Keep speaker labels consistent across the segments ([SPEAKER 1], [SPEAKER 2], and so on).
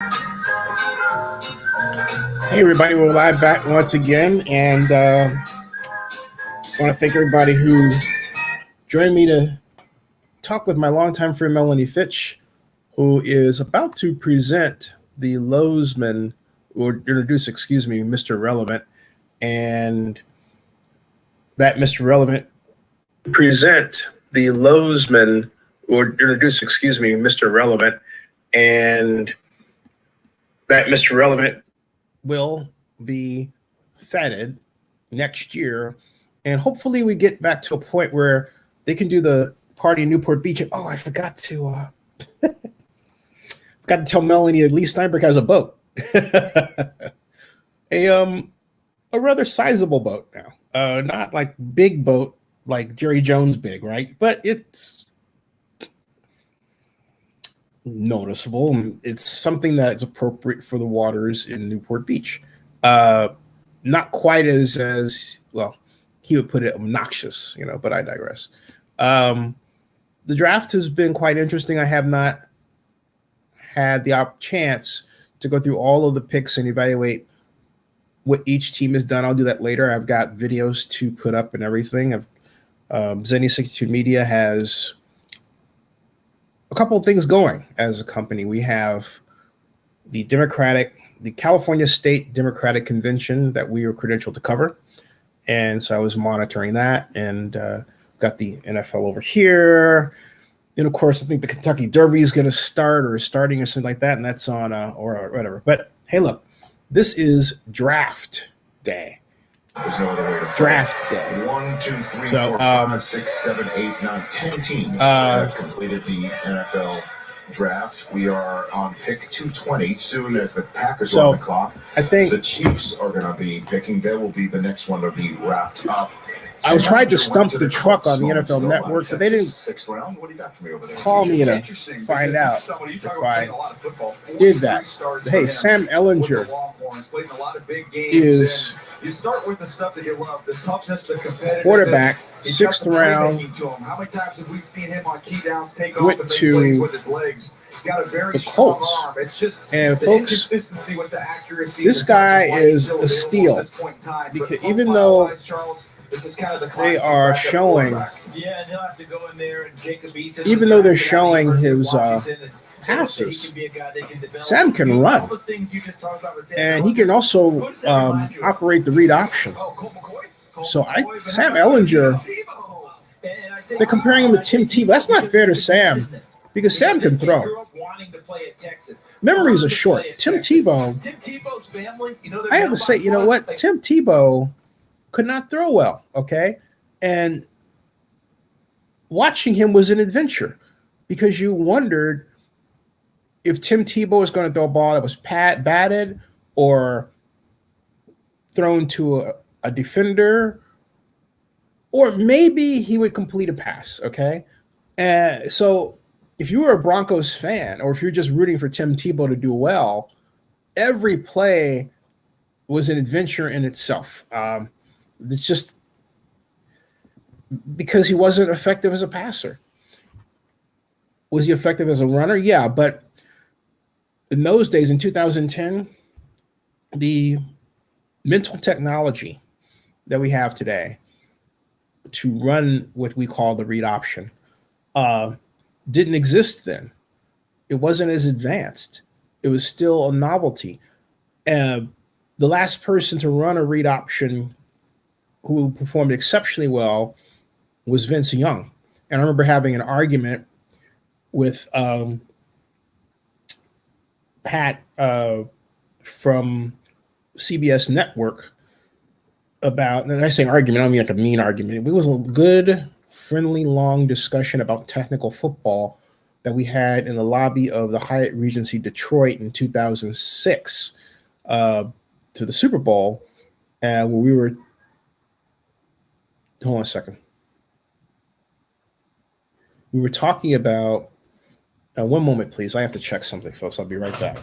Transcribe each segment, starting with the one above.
[SPEAKER 1] Hey everybody, we're live back once again, and want to thank everybody who joined me to talk with my longtime friend Melanie Fitch, who is about to present the Lowesman, or introduce, excuse me, Mr. Relevant, and that Mr. Relevant present the Lowesman, or introduce, excuse me, Mr. Relevant, and that Mr. Relevant will be feted next year, and hopefully we get back to a point where they can do the party in Newport Beach. And I forgot to tell Melanie that Lee Steinberg has a boat, a rather sizable boat now, not like big boat like Jerry Jones big, right? But it's noticeable. It's something that's appropriate for the waters in Newport Beach. Not quite as well, he would put it obnoxious, but I digress. The draft has been quite interesting. I have not had the chance to go through all of the picks and evaluate what each team has done. I'll do that later. I've got videos to put up and everything. Zenny62 Media has a couple of things going as a company. We have the California State Democratic Convention that we were credentialed to cover. And so I was monitoring that, and got the NFL over here. And of course, I think the Kentucky Derby is going to start or is starting or something like that. And that's on, or whatever. But hey, look, this is draft day.
[SPEAKER 2] There's no other way to
[SPEAKER 1] draft day.
[SPEAKER 2] 1, 2, 3, 4, 5, 6, 7, 8, 9, 10 teams have completed the NFL draft. We are on pick 220. Soon as the Packers are on the clock,
[SPEAKER 1] I think
[SPEAKER 2] the Chiefs are going to be picking. They will be the next one to be wrapped up.
[SPEAKER 1] I was trying to stump the truck on the NFL Network, but they didn't call me to find out if I did that. Hey, Sam Ellinger is quarterback, 6th round.
[SPEAKER 2] How many times have we seen him on key downs take off
[SPEAKER 1] went
[SPEAKER 2] and
[SPEAKER 1] to
[SPEAKER 2] with his legs? He's got a very
[SPEAKER 1] the Colts.
[SPEAKER 2] arm. It's just
[SPEAKER 1] and folks,
[SPEAKER 2] with the accuracy
[SPEAKER 1] this guy is a steal, because even though they are showing, even though they're showing his passes, Sam can run, and he can also operate the read option. So Sam Ellinger, they're comparing him to Tim Tebow. That's not fair to Sam, because Sam can throw. Memories are short. Tim Tebow, I have to say, you know what? Tim Tebow could not throw well, okay? And watching him was an adventure, because you wondered if Tim Tebow was going to throw a ball that was batted or thrown to a defender, or maybe he would complete a pass, okay? So if you were a Broncos fan, or if you're just rooting for Tim Tebow to do well, every play was an adventure in itself. It's just because he wasn't effective as a passer. Was he effective as a runner? Yeah, but in those days, in 2010, the mental technology that we have today to run what we call the read option didn't exist then. It wasn't as advanced. It was still a novelty. The last person to run a read option who performed exceptionally well was Vince Young. And I remember having an argument with Pat from CBS Network about, and I say argument, I don't mean like a mean argument. It was a good, friendly, long discussion about technical football that we had in the lobby of the Hyatt Regency Detroit in 2006 to the Super Bowl, where we were, hold on a second. We were talking about, one moment, please. I have to check something, folks. I'll be right back.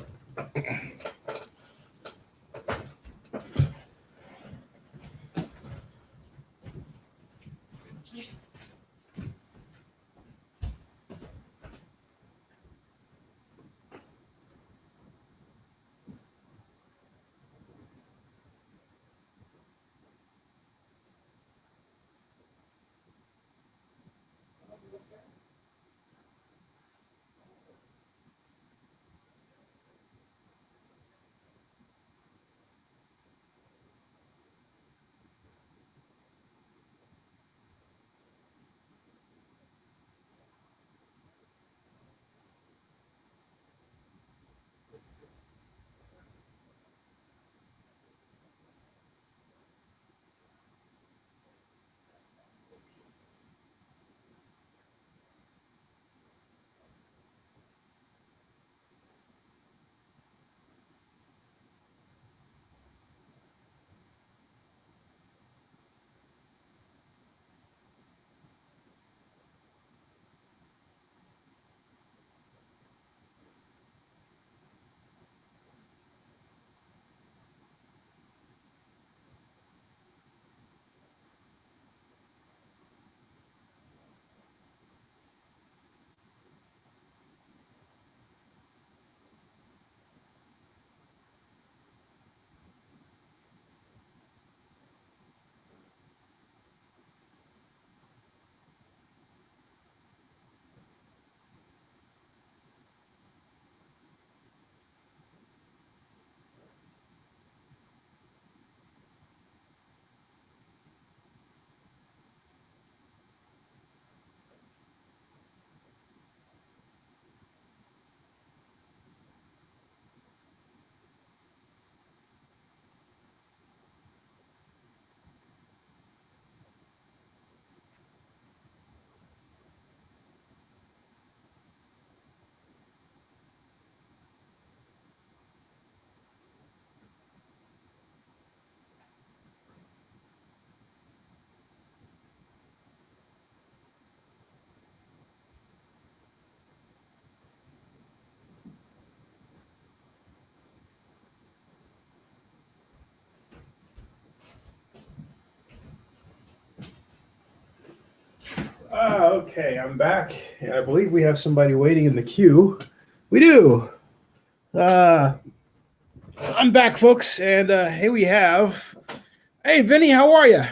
[SPEAKER 1] Okay, I'm back, and I believe we have somebody waiting in the queue. We do. I'm back, folks, and here we have. Hey, Vinny, how are you?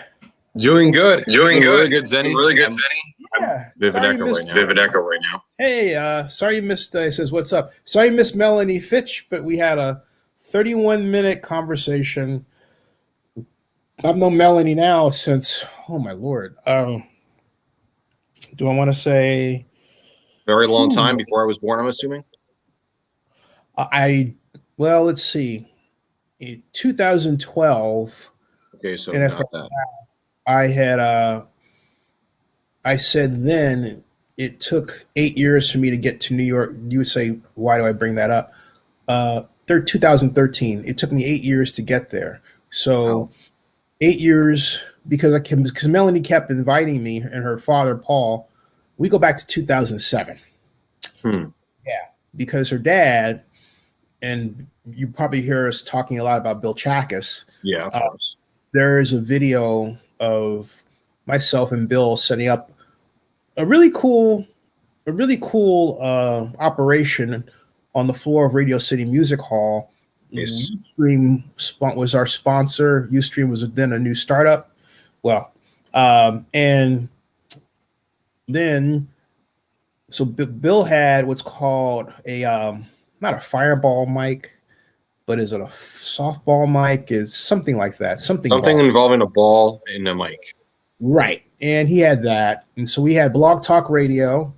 [SPEAKER 3] Doing good.
[SPEAKER 2] Doing good.
[SPEAKER 3] Really good, Zenny.
[SPEAKER 2] Really good, Vinny.
[SPEAKER 1] Yeah.
[SPEAKER 3] Vivid
[SPEAKER 1] Sorry
[SPEAKER 3] echo
[SPEAKER 1] you
[SPEAKER 3] right
[SPEAKER 1] missed-
[SPEAKER 3] now.
[SPEAKER 2] Vivid echo right now.
[SPEAKER 1] Hey, sorry you missed. He says, "What's up?" Sorry you missed Melanie Fitch, but we had a 31-minute conversation. I've known Melanie now since. Oh my lord. Do I want to say?
[SPEAKER 3] Very long time before I was born, I'm assuming.
[SPEAKER 1] Well, let's see. In 2012.
[SPEAKER 3] Okay, so
[SPEAKER 1] And
[SPEAKER 3] not that.
[SPEAKER 1] I said then it took 8 years for me to get to New York. You would say, why do I bring that up? 2013. It took me 8 years to get there. So 8 years because Melanie kept inviting me and her father, Paul. We go back to 2007.
[SPEAKER 3] Hmm.
[SPEAKER 1] Yeah, because her dad, and you probably hear us talking a lot about Bill Chackus.
[SPEAKER 3] Yeah, of course.
[SPEAKER 1] There is a video of myself and Bill setting up a really cool operation on the floor of Radio City Music Hall.
[SPEAKER 3] Yes.
[SPEAKER 1] Livestream was our sponsor. Ustream was then a new startup. Well, and then so Bill had what's called a not a fireball mic, but is it a softball mic? Is something like that. Something
[SPEAKER 3] involving a ball and a mic.
[SPEAKER 1] Right. And he had that. And so we had Blog Talk Radio,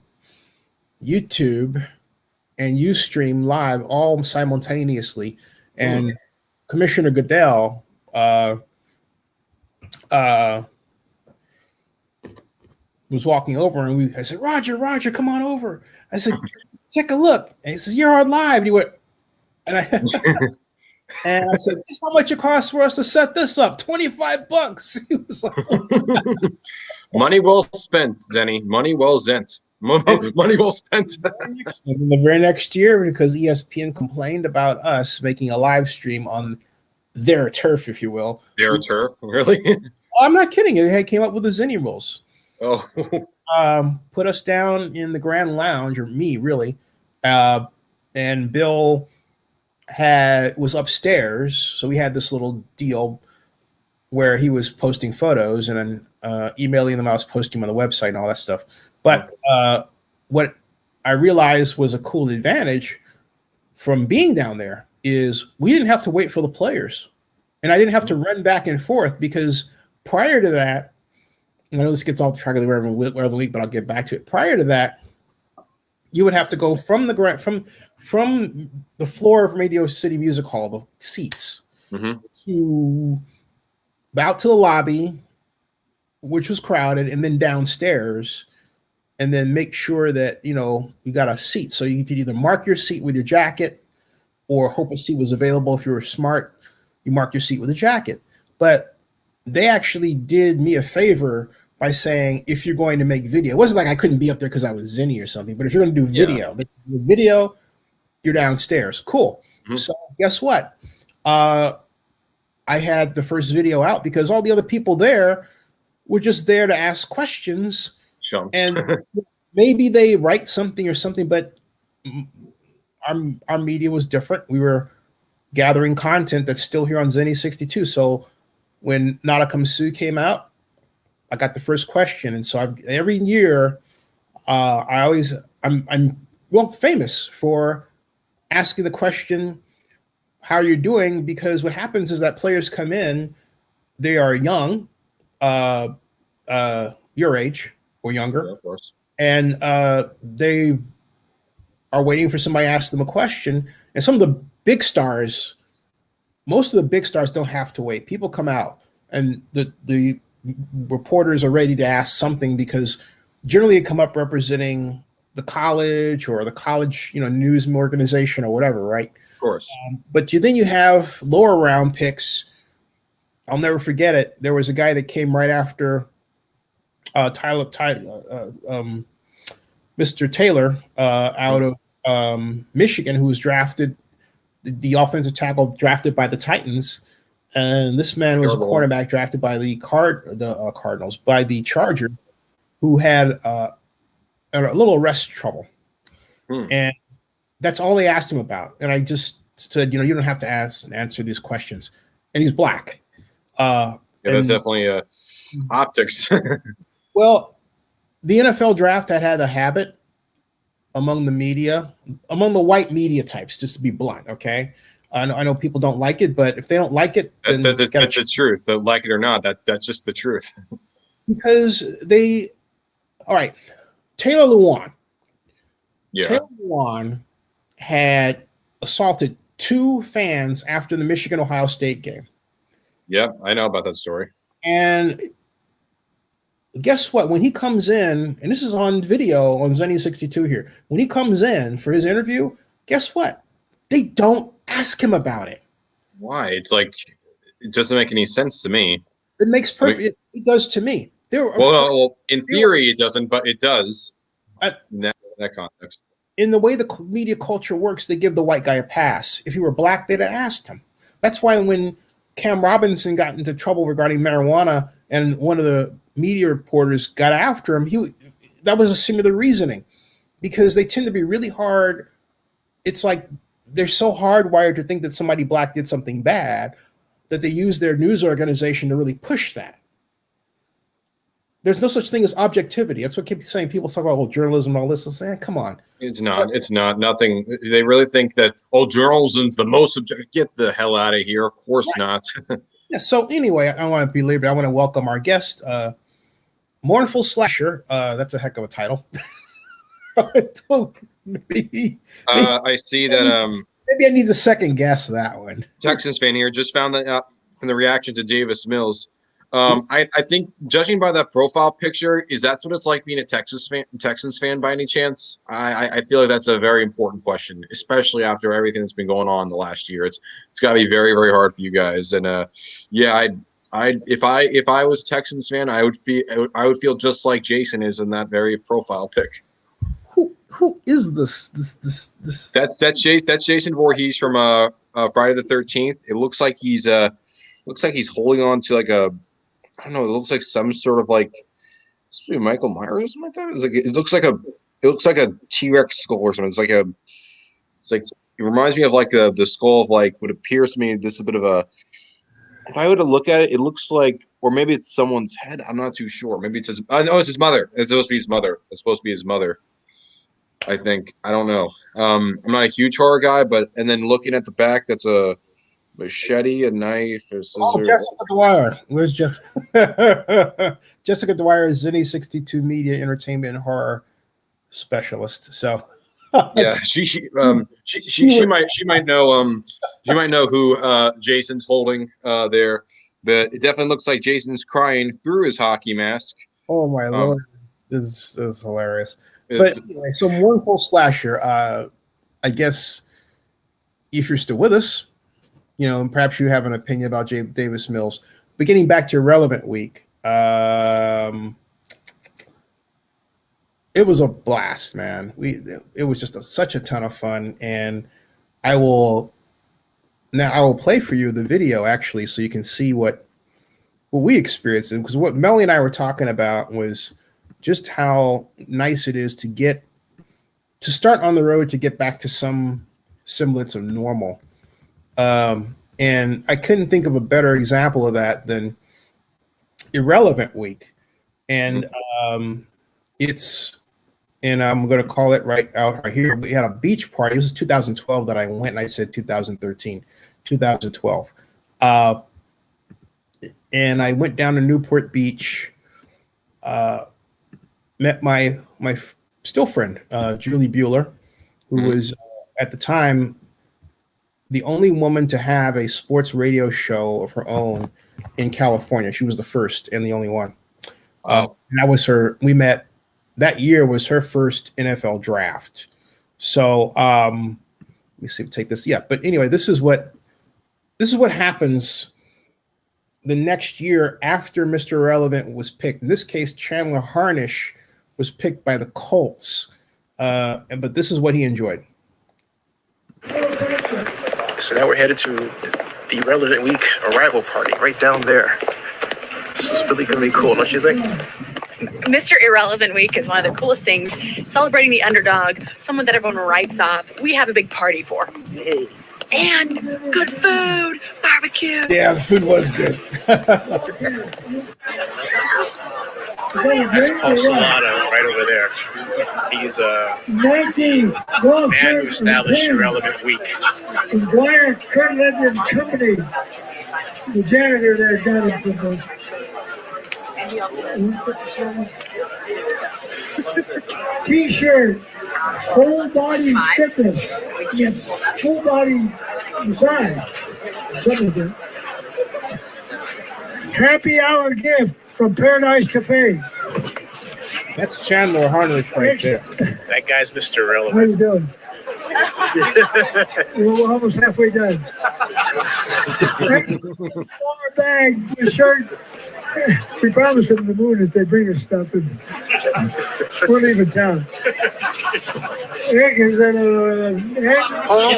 [SPEAKER 1] YouTube, and Ustream live all simultaneously. And Commissioner Goodell was walking over, and I said, Roger, come on over. I said, take a look. And he says, you're on live. And he went, and I and I said, guess how much it costs for us to set this up? $25. He was like,
[SPEAKER 3] money well spent, Zenny. Money well spent. Money well spent.
[SPEAKER 1] And the very next year, because ESPN complained about us making a live stream on their turf, if you will.
[SPEAKER 3] Their turf? Really?
[SPEAKER 1] I'm not kidding. They came up with the Zinni rules.
[SPEAKER 3] Oh.
[SPEAKER 1] Put us down in the Grand Lounge, or me, really. And Bill was upstairs, so we had this little deal where he was posting photos and then emailing them. I was posting them on the website and all that stuff. But what I realized was a cool advantage from being down there is we didn't have to wait for the players, and I didn't have to run back and forth, because prior to that, I know this gets off the track of the week, but I'll get back to it. Prior to that, you would have to go from from the floor of Radio City Music Hall, the seats, to out to the lobby, which was crowded, and then downstairs, and then make sure that you got a seat. So you could either mark your seat with your jacket, or hope a seat was available. If you were smart, you mark your seat with a jacket. But they actually did me a favor by saying, if you're going to make video, it wasn't like I couldn't be up there because I was Zinni or something, but if you're going to do video, you're downstairs. Cool. So guess what? I had the first video out because all the other people there were just there to ask questions. And maybe they write something or something, but our media was different. We were gathering content that's still here on Zenny 62. So when Nada Kamsu came out, I got the first question, and so every year, I'm famous for asking the question, "How you're doing?" Because what happens is that players come in, they are young, your age or younger,
[SPEAKER 3] of course,
[SPEAKER 1] and they are waiting for somebody to ask them a question. And some of the big stars, most of the big stars don't have to wait. People come out, and the reporters are ready to ask something, because generally they come up representing the college or the college, news organization or whatever, right?
[SPEAKER 3] Of course.
[SPEAKER 1] But then you have lower round picks. I'll never forget it. There was a guy that came right after Mr. Taylor out of Michigan, who was drafted, the offensive tackle drafted by the Titans. And this man was a cornerback drafted by the Cardinals, by the Chargers, who had a little arrest trouble. And that's all they asked him about. And I just said, you don't have to answer these questions. And he's black.
[SPEAKER 3] Yeah, that's definitely optics.
[SPEAKER 1] Well, the NFL draft had a habit among the media, among the white media types, just to be blunt, okay? I know people don't like it, but if they don't like it,
[SPEAKER 3] that's the truth. They like it or not, that's just the truth.
[SPEAKER 1] Because all right, Taylor Lewan.
[SPEAKER 3] Yeah.
[SPEAKER 1] Taylor Lewan had assaulted 2 fans after the Michigan-Ohio State game.
[SPEAKER 3] Yep, I know about that story.
[SPEAKER 1] And guess what? When he comes in, and this is on video on Zenny62 here, when he comes in for his interview, guess what? They don't ask him about it.
[SPEAKER 3] Why? It's like, it doesn't make any sense to me.
[SPEAKER 1] It makes perfect. It does to me.
[SPEAKER 3] Well, in theory, it doesn't, but it does. In that context.
[SPEAKER 1] In the way the media culture works, they give the white guy a pass. If he were black, they'd have asked him. That's why when Cam Robinson got into trouble regarding marijuana and one of the media reporters got after him, that was a similar reasoning, because they tend to be really hard. It's like they're so hardwired to think that somebody black did something bad that they use their news organization to really push that. There's no such thing as objectivity. That's what keep saying. People talk about journalism and all this. Say, come on.
[SPEAKER 3] It's not. It's not. Nothing. They really think that journalism's the most objective. Get the hell out of here. Of course not.
[SPEAKER 1] Yeah. So anyway, I want to belabor. I want to welcome our guest, Mournful Slasher. That's a heck of a title.
[SPEAKER 3] I see that.
[SPEAKER 1] Maybe I need to second guess that one.
[SPEAKER 3] Texans fan here just found that out from the reaction to Davis Mills. I think, judging by that profile picture, is that what it's like being a Texans fan by any chance? I feel like that's a very important question, especially after everything that's been going on the last year. It's got to be very, very hard for you guys. And yeah, if I was a Texans fan, I would feel just like Jason is in that very profile pic.
[SPEAKER 1] Who is this?
[SPEAKER 3] That's Jason Voorhees from Friday the 13th. It looks like he's holding on to like a, I don't know. It looks like some sort of like Michael Myers or something like that. It looks like a T-Rex skull or something. It reminds me of like the skull of like what appears to me. This is a bit of a. If I were to look at it, it looks like, or maybe it's someone's head. I'm not too sure. Maybe it's his. No, it's his mother. It's supposed to be his mother. It's supposed to be his mother. I think. I don't know. I'm not a huge horror guy, and then looking at the back, that's a machete, a knife, a scissors.
[SPEAKER 1] Oh, Jessica Dwyer. Where's Jeff? Jessica Dwyer is Zenny62 Media Entertainment and Horror Specialist. So
[SPEAKER 3] yeah, she might know who Jason's holding there, but it definitely looks like Jason's crying through his hockey mask.
[SPEAKER 1] Oh my lord, this is hilarious. But anyway, so Mournful Slasher. I guess if you're still with us, perhaps you have an opinion about Davis Mills. But getting back to Irrelevant Week, it was a blast, man. It was just such a ton of fun, and I will play for you the video actually, so you can see what we experienced. Because what Melly and I were talking about was just how nice it is to start on the road to get back to some semblance of normal. And I couldn't think of a better example of that than Irrelevant Week. And I'm going to call it right here. We had a beach party. This is 2012 that I went, and I said 2013, 2012. And I went down to Newport Beach, met my still friend, Julie Bueller, who was at the time the only woman to have a sports radio show of her own in California. She was the first and the only one. And that was her. We met that year, was her first NFL draft. So let me see if we take this. Yeah, but anyway, this is what happens the next year after Mr. Irrelevant was picked. In this case, Chandler Harnish was picked by the Colts. But this is what he enjoyed.
[SPEAKER 4] So now we're headed to the Irrelevant Week arrival party right down there. This is really going to be cool, don't you think?
[SPEAKER 5] Mr. Irrelevant Week is one of the coolest things. Celebrating the underdog, someone that everyone writes off. We have a big party for. And good food, barbecue.
[SPEAKER 1] Yeah, the food was good.
[SPEAKER 6] That's Paul Solano right over there. He's a man who established Irrelevant Week.
[SPEAKER 7] Dwyer Kirtland Company. The janitor there got him from the T-shirt, whole body fitness, yes, full body massage, something like that. Happy hour gift from Paradise Cafe.
[SPEAKER 1] That's Chandler Harnick right there.
[SPEAKER 6] That guy's Mr.
[SPEAKER 7] How
[SPEAKER 6] Irrelevant.
[SPEAKER 7] you doing? We're almost halfway done. Next, former bag, the shirt. We promised them the moon if they bring us stuff, and we're leaving town.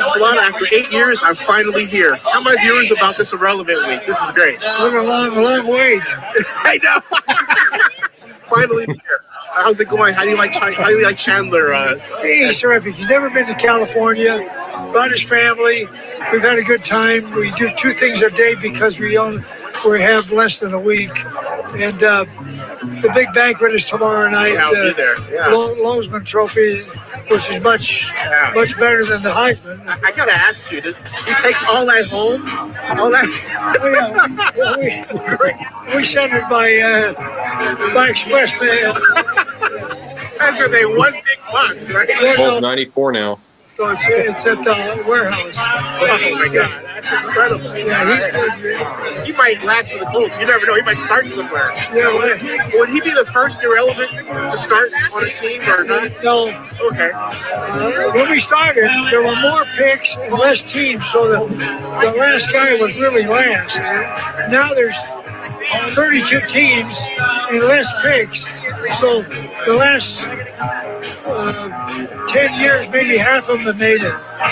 [SPEAKER 6] Solano, after 8 years, I'm finally here. Tell my viewers about this Irrelevant Week. This is great.
[SPEAKER 7] Look, a long wait.
[SPEAKER 6] I know. Finally here. How's it going? How do you like Chandler?
[SPEAKER 7] He's terrific. He's never been to California. Brought his family. We've had a good time. We do 2 things a day because we have less than a week. And the big banquet is tomorrow night.
[SPEAKER 6] Yeah, I'll be there. Yeah.
[SPEAKER 7] Lozman Trophy, which is much better than the Heisman.
[SPEAKER 6] I gotta ask you, he takes all that home? All that?
[SPEAKER 7] We send it by express mail.
[SPEAKER 6] After they won big bucks, right?
[SPEAKER 3] Paul's 94 now.
[SPEAKER 7] So it's at the warehouse.
[SPEAKER 6] Oh my God, that's incredible.
[SPEAKER 7] Yeah,
[SPEAKER 6] he might last for the Colts. You never know. He might start somewhere.
[SPEAKER 7] Yeah,
[SPEAKER 6] would he be the first Irrelevant to start on a team or not?
[SPEAKER 7] No.
[SPEAKER 6] Okay.
[SPEAKER 7] When we started, there were more picks and less teams, so the last guy was really last. Now there's 32 teams and less picks, so the last 10 years, maybe half of them have made it. I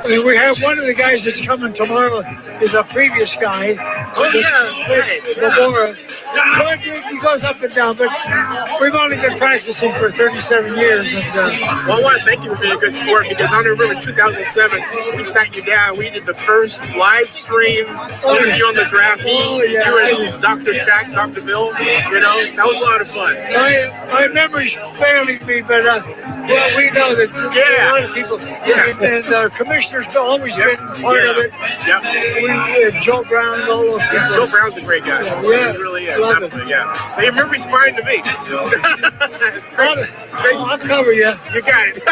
[SPEAKER 7] mean, we have one of the guys that's coming tomorrow is a previous guy.
[SPEAKER 6] Oh, yeah.
[SPEAKER 7] Before. So he goes up and down, but we've only been practicing for 37 years. And,
[SPEAKER 6] well, I want to thank you for being a good sport because I remember in 2007, we sat you down. We did the first live stream interview on the draft.
[SPEAKER 7] Oh, yeah.
[SPEAKER 6] You and Dr. Jack, Dr. Bill, you know, that was a lot of fun.
[SPEAKER 7] My memory's failing me, but well, we know that a lot of people, and the commissioner's always been part of it.
[SPEAKER 6] Yeah.
[SPEAKER 7] Joe Brown, all those people.
[SPEAKER 6] Joe Brown's a great guy.
[SPEAKER 7] Yeah.
[SPEAKER 6] He really is.
[SPEAKER 7] Love it.
[SPEAKER 6] Yeah. Your memory's fine to me.
[SPEAKER 7] I'll cover you.
[SPEAKER 6] You got it.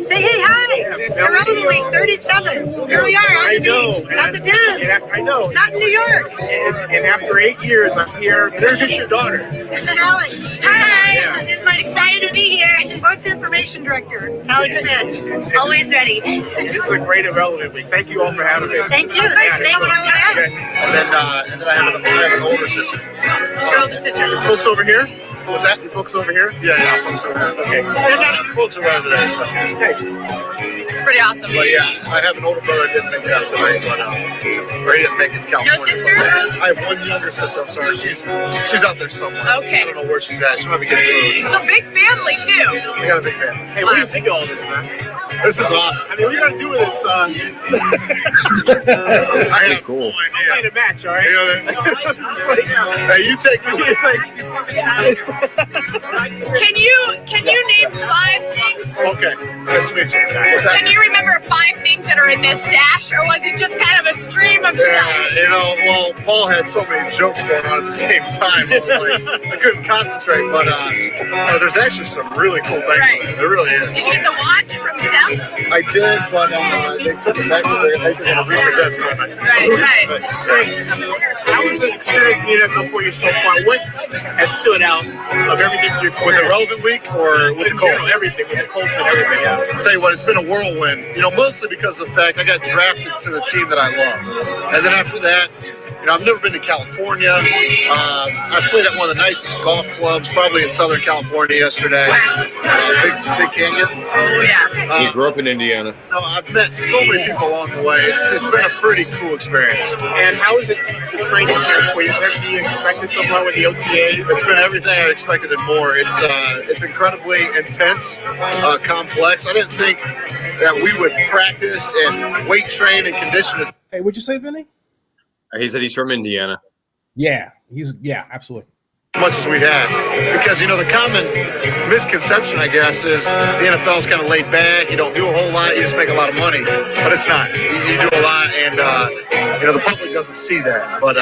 [SPEAKER 5] Say hey, hi. Irrelevant Week 37. Here we are on the beach, at the dunes.
[SPEAKER 6] Yeah, I know.
[SPEAKER 5] Not in New York.
[SPEAKER 6] And after 8 years, I'm here. There's your daughter.
[SPEAKER 5] This is Alex. Hi. This is my excited to be here. Sports Information Director, Alex Finch. Always ready.
[SPEAKER 6] This is a great Irrelevant Week. Thank you all for having me.
[SPEAKER 5] Thank you. Thanks for coming out.
[SPEAKER 4] And then I have an older sister.
[SPEAKER 5] Your older sister.
[SPEAKER 6] Your folks over here?
[SPEAKER 4] What's that?
[SPEAKER 6] Your folks over here?
[SPEAKER 4] Yeah, folks over there.
[SPEAKER 6] Okay.
[SPEAKER 4] They're not folks are over there. So.
[SPEAKER 6] Nice.
[SPEAKER 5] It's pretty awesome.
[SPEAKER 4] But yeah, I have an older brother that didn't make it out tonight, but or he didn't make it to California.
[SPEAKER 5] No sisters?
[SPEAKER 4] I have one younger sister. I'm sorry, she's out there somewhere.
[SPEAKER 5] Okay.
[SPEAKER 4] I don't know where she's at. She might be getting food.
[SPEAKER 5] It's a big family, too.
[SPEAKER 4] We got a big family.
[SPEAKER 6] Hey, what do you think of all this, man?
[SPEAKER 4] This is awesome.
[SPEAKER 6] I mean, what are you gonna do with this?
[SPEAKER 4] I have
[SPEAKER 3] Cool.
[SPEAKER 4] no idea.
[SPEAKER 6] Play the match, all right?
[SPEAKER 4] You know, hey, you take me.
[SPEAKER 6] It's like,
[SPEAKER 5] Can you name 5 things?
[SPEAKER 4] Okay, nice to meet you. What's that?
[SPEAKER 5] Can you remember 5 things that are in this stash, or was it just kind of a stream of stuff?
[SPEAKER 4] Yeah, you know, well, Paul had so many jokes going on at the same time. I was like, I couldn't concentrate, but there's actually some really cool things.
[SPEAKER 5] Right.
[SPEAKER 4] There really is.
[SPEAKER 5] Did you get the watch from them?
[SPEAKER 4] I did, but they took it back to they're going to represent tonight.
[SPEAKER 5] Right.
[SPEAKER 6] how was the experience in the NFL for you so far? What has stood out of everything you experienced?
[SPEAKER 4] With the Relevant Week or with the Colts?
[SPEAKER 6] Everything, with the Colts and everything. Yeah.
[SPEAKER 4] I'll tell you what, it's been a whirlwind, mostly because of the fact I got drafted to the team that I love. And then after that, I've never been to California. I played at one of the nicest golf clubs, probably in Southern California yesterday. Big Canyon.
[SPEAKER 5] Oh, yeah.
[SPEAKER 3] You grew up in Indiana.
[SPEAKER 4] No, I've met so many people along the way. It's been a pretty cool experience.
[SPEAKER 6] And how is it the training camp for you? Is everything you expected so far with the OTAs?
[SPEAKER 4] It's been everything I expected and more. It's incredibly intense, complex. I didn't think that we would practice and weight train and condition as
[SPEAKER 1] Hey, what'd you say, Vinny?
[SPEAKER 3] He said he's from Indiana.
[SPEAKER 1] Yeah, absolutely.
[SPEAKER 4] much as we'd had. Because, the common misconception, I guess, is the NFL is kind of laid back. You don't do a whole lot. You just make a lot of money. But it's not. You do a lot, and, the public doesn't see that. But,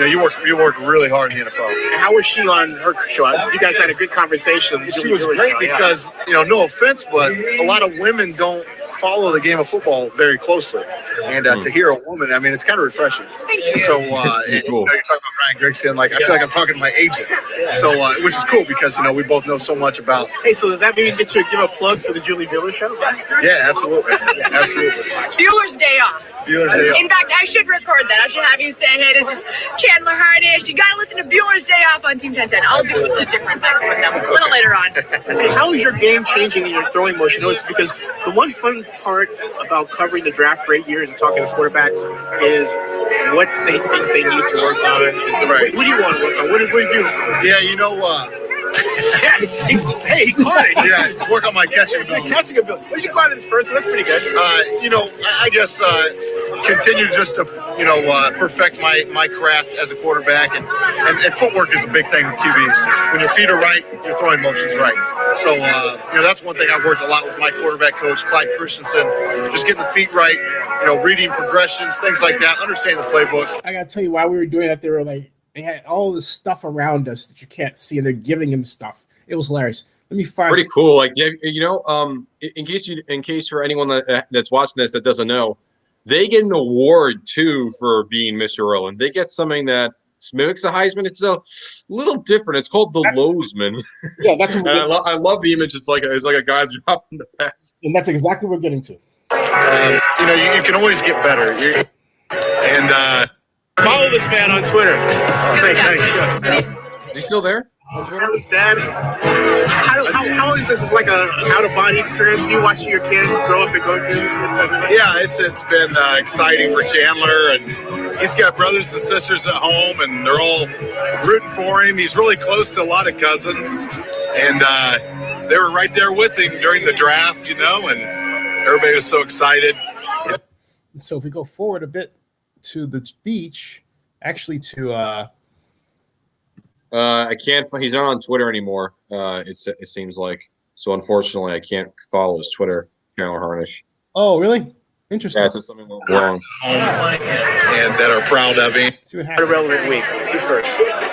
[SPEAKER 4] you work really hard in the NFL.
[SPEAKER 6] And how was she on her show? You guys had a good conversation.
[SPEAKER 4] She was great because, no offense, but a lot of women don't follow the game of football very closely. And to hear a woman, it's kind of refreshing.
[SPEAKER 5] Thank you.
[SPEAKER 4] So, cool. You're talking about Ryan Grigson, I feel like I'm talking to my agent. So, which is cool because, we both know so much about.
[SPEAKER 6] Hey, so does that mean get you give a plug for the Julie Bueller show?
[SPEAKER 4] Yeah, absolutely. Absolutely.
[SPEAKER 5] Bueller's Day Off.
[SPEAKER 4] Bueller's Day Off.
[SPEAKER 5] In fact, I should record that. I should have you say, hey, this is Chandler Harnish. You got to listen to Bueller's Day Off on Team 1010. I'll do it with a different microphone now, a little later on.
[SPEAKER 6] Hey, how is your game changing in your throwing motion? Because the one fun part about covering the draft for 8 years and talking to quarterbacks is what they think they need to work on. Right. What do you want to work on? What do you do?
[SPEAKER 4] Yeah,
[SPEAKER 6] Hey, he caught it.
[SPEAKER 4] Yeah, work on my catching ability.
[SPEAKER 6] Catching ability. What did you call it in first? That's pretty good.
[SPEAKER 4] I guess continue just to, perfect my craft as a quarterback. And footwork is a big thing with QBs. When your feet are right, your throwing motion's right. So, that's one thing I've worked a lot with my quarterback coach, Clyde Christensen. Just getting the feet right, reading progressions, things like that, understanding the playbook.
[SPEAKER 1] I got to tell you, while we were doing that, they had all this stuff around us that you can't see, and they're giving him stuff. It was hilarious. Let me find
[SPEAKER 3] pretty cool. In case for anyone that's watching this that doesn't know, they get an award too for being Mr. Irrelevant. They get something that mimics the Heisman. It's a little different. It's called the Lowsman.
[SPEAKER 1] Yeah, that's what
[SPEAKER 3] I love the image. It's like a guy dropping the pass,
[SPEAKER 1] and that's exactly what we're getting to.
[SPEAKER 4] You can always get better. And
[SPEAKER 6] follow this man on Twitter.
[SPEAKER 3] Is he still there?
[SPEAKER 6] Dad, how is this? It's like an out-of-body experience. You watching your kid grow up and go through this.
[SPEAKER 8] Yeah, it's been exciting for Chandler, and he's got brothers and sisters at home, and they're all rooting for him. He's really close to a lot of cousins, and they were right there with him during the draft, and everybody was so excited.
[SPEAKER 1] So if we go forward a bit to the beach, actually to
[SPEAKER 3] I can't. He's not on Twitter anymore. It seems like. So unfortunately, I can't follow his Twitter. Chandler Harnish.
[SPEAKER 1] Oh, really? Interesting.
[SPEAKER 3] Yeah, so something went wrong.
[SPEAKER 8] And that are proud of him.
[SPEAKER 1] See what happens.
[SPEAKER 6] Irrelevant week. You first.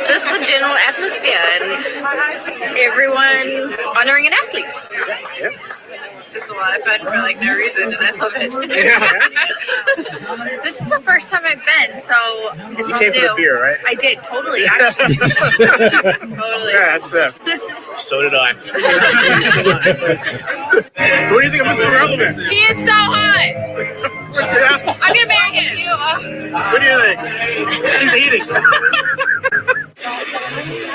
[SPEAKER 9] Just the general atmosphere and everyone honoring an athlete.
[SPEAKER 6] Yeah.
[SPEAKER 9] It's just a lot of fun for no reason, and I love it. This is the first time I've been, so it's
[SPEAKER 6] You
[SPEAKER 9] all
[SPEAKER 6] came for
[SPEAKER 9] new.
[SPEAKER 6] the beer, right?
[SPEAKER 9] I did, totally, actually. Totally.
[SPEAKER 6] Yeah, that's so did I. So what do you think of Mr. Irrelevant?
[SPEAKER 9] He is so hot.
[SPEAKER 6] Yeah.
[SPEAKER 9] I'm gonna marry him.
[SPEAKER 6] What do you think? She's eating.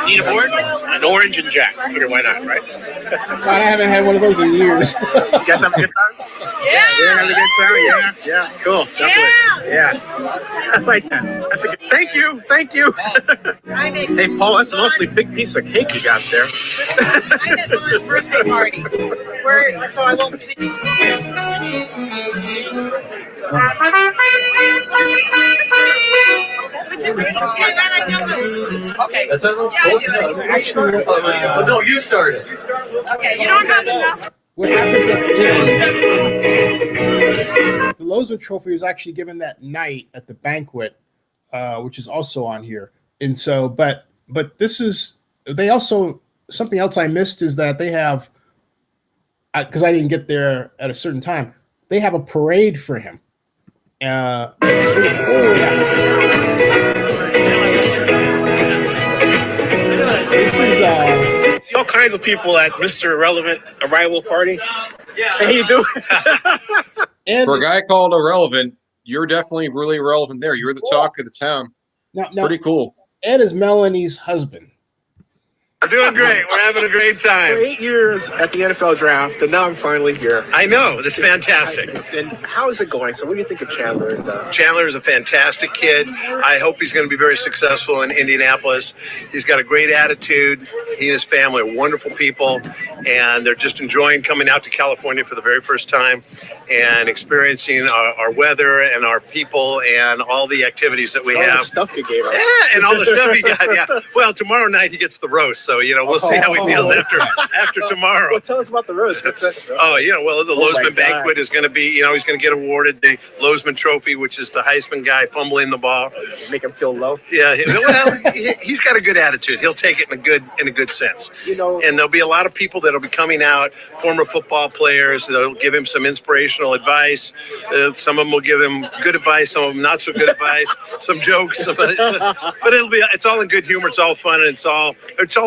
[SPEAKER 6] Need a board? An orange and Jack. I figure why not, right?
[SPEAKER 1] God, I haven't had one of those in years.
[SPEAKER 6] You guys have a good time?
[SPEAKER 9] Yeah.
[SPEAKER 6] You're having a good time? Yeah. Cool. Definitely. Yeah. I like that. That's a good. Thank you. Hey, Paul, that's an awfully big piece of cake you got there.
[SPEAKER 5] I'm at Lauren's birthday party. So I won't see. Okay.
[SPEAKER 1] Actually,
[SPEAKER 10] no, you started.
[SPEAKER 5] Okay, you don't have enough.
[SPEAKER 1] what happens at the Lowsman Trophy was actually given that night at the banquet, which is also on here. And so, but this is, they also, something else I missed is that they have, because I didn't get there at a certain time, they have a parade for him. It's really cool. This is
[SPEAKER 6] See all kinds of people at Mr. Irrelevant arrival party. Yeah. How you doing?
[SPEAKER 1] and
[SPEAKER 3] For a guy called Irrelevant, you're definitely really irrelevant there. You're the talk of the town.
[SPEAKER 1] Now,
[SPEAKER 3] Pretty cool.
[SPEAKER 1] Ed is Melanie's husband.
[SPEAKER 8] We're doing great. We're having a great
[SPEAKER 6] For
[SPEAKER 8] time.
[SPEAKER 6] 8 years at the NFL draft, and now I'm finally here.
[SPEAKER 8] I know. That's fantastic.
[SPEAKER 6] And how is it going? So what do you think of Chandler?
[SPEAKER 8] Chandler is a fantastic kid. I hope he's going to be very successful in Indianapolis. He's got a great attitude. He and his family are wonderful people, and they're just enjoying coming out to California for the very first time and experiencing our weather and our people and all the activities that we
[SPEAKER 6] All
[SPEAKER 8] have.
[SPEAKER 6] the stuff you gave us.
[SPEAKER 8] Yeah, and all the stuff he got. Yeah. Well, tomorrow night he gets the roast, so we'll see how he feels after tomorrow.
[SPEAKER 6] Well, tell us about the roast. What's that?
[SPEAKER 8] Oh, well, the
[SPEAKER 6] Oh, my
[SPEAKER 8] Lozman banquet
[SPEAKER 6] God.
[SPEAKER 8] is going to be, he's going to get awarded the Lozman Trophy, which is the Heisman guy fumbling the ball.
[SPEAKER 6] Make him feel low.
[SPEAKER 8] Yeah, he's got a good attitude. He'll take it in a good sense. And there'll be a lot of people that'll be coming out, former football players. They'll give him some inspirational advice. Some of them will give him good advice, some of them not so good advice, some jokes. But it's all in good humor. It's all fun, and it's all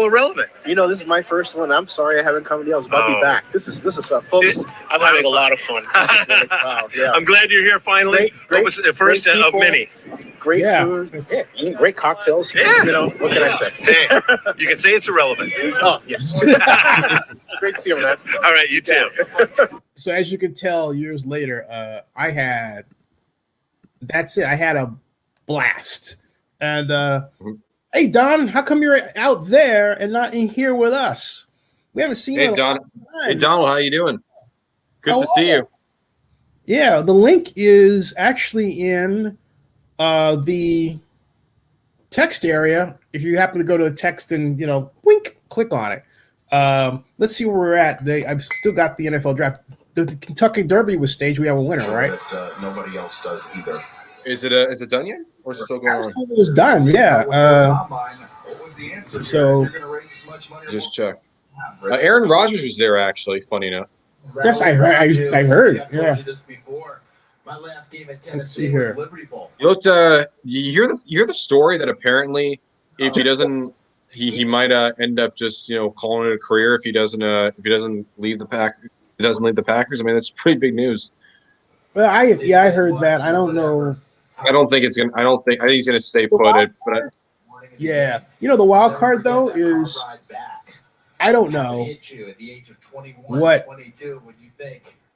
[SPEAKER 8] irrelevant.
[SPEAKER 6] This is my first one. I'm sorry I haven't come to you. I was about to be back. This is stuff, folks. I'm having a lot of fun. This is really proud. Yeah.
[SPEAKER 8] I'm glad you're here finally.
[SPEAKER 6] Great,
[SPEAKER 8] It was the first
[SPEAKER 6] great
[SPEAKER 8] of
[SPEAKER 6] people.
[SPEAKER 8] many.
[SPEAKER 6] Great food. Yeah, great cocktails.
[SPEAKER 8] Yeah.
[SPEAKER 6] What can I say?
[SPEAKER 8] Hey, you can say it's irrelevant.
[SPEAKER 6] Oh, yes. Great to see you, man.
[SPEAKER 8] All right, you too.
[SPEAKER 1] So as you can tell, years later, I had a blast. And hey, Don, how come you're out there and not in here with us? We haven't seen you.
[SPEAKER 3] Hey, Don. Hey, Donald, how you doing? Good to see you.
[SPEAKER 1] Yeah, the link is actually in the text area. If you happen to go to the text and wink, click on it. Let's see where we're at. I've still got the NFL draft. The Kentucky Derby was staged. We have a winner, right?
[SPEAKER 2] Nobody else does either.
[SPEAKER 3] Is it done yet, or is it still going on?
[SPEAKER 1] It was done. Yeah. So
[SPEAKER 3] Just check. Aaron Rodgers was there, actually. Funny enough.
[SPEAKER 1] yes, I heard. I heard. Yeah.
[SPEAKER 2] My last game at
[SPEAKER 1] Let's see here.
[SPEAKER 3] You looked. You hear the story that apparently, if he doesn't, he might end up just calling it a career if he doesn't leave the Packers. I mean, that's pretty big news.
[SPEAKER 1] Well, I heard that. I don't know.
[SPEAKER 3] I think he's gonna stay put.
[SPEAKER 1] Yeah, the wild card though is I don't know what.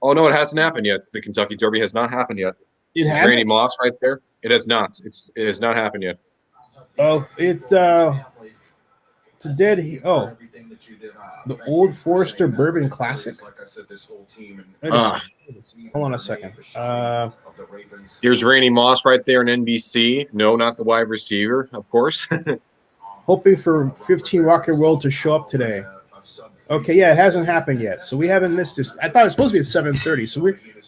[SPEAKER 3] Oh no, it hasn't happened yet. The Kentucky Derby has not happened yet.
[SPEAKER 1] It has.
[SPEAKER 3] Randy Moss right there. It has not. It has not happened yet.
[SPEAKER 1] Oh, it's a dead. The Old Forester Bourbon Classic. Hold on a second.
[SPEAKER 3] Here's Randy Moss right there in NBC. No, not the wide receiver, of course.
[SPEAKER 1] Hoping for 15 Rocket World to show up today. Okay, yeah, it hasn't happened yet, so we haven't missed this. I thought it was supposed to be at 7:30, so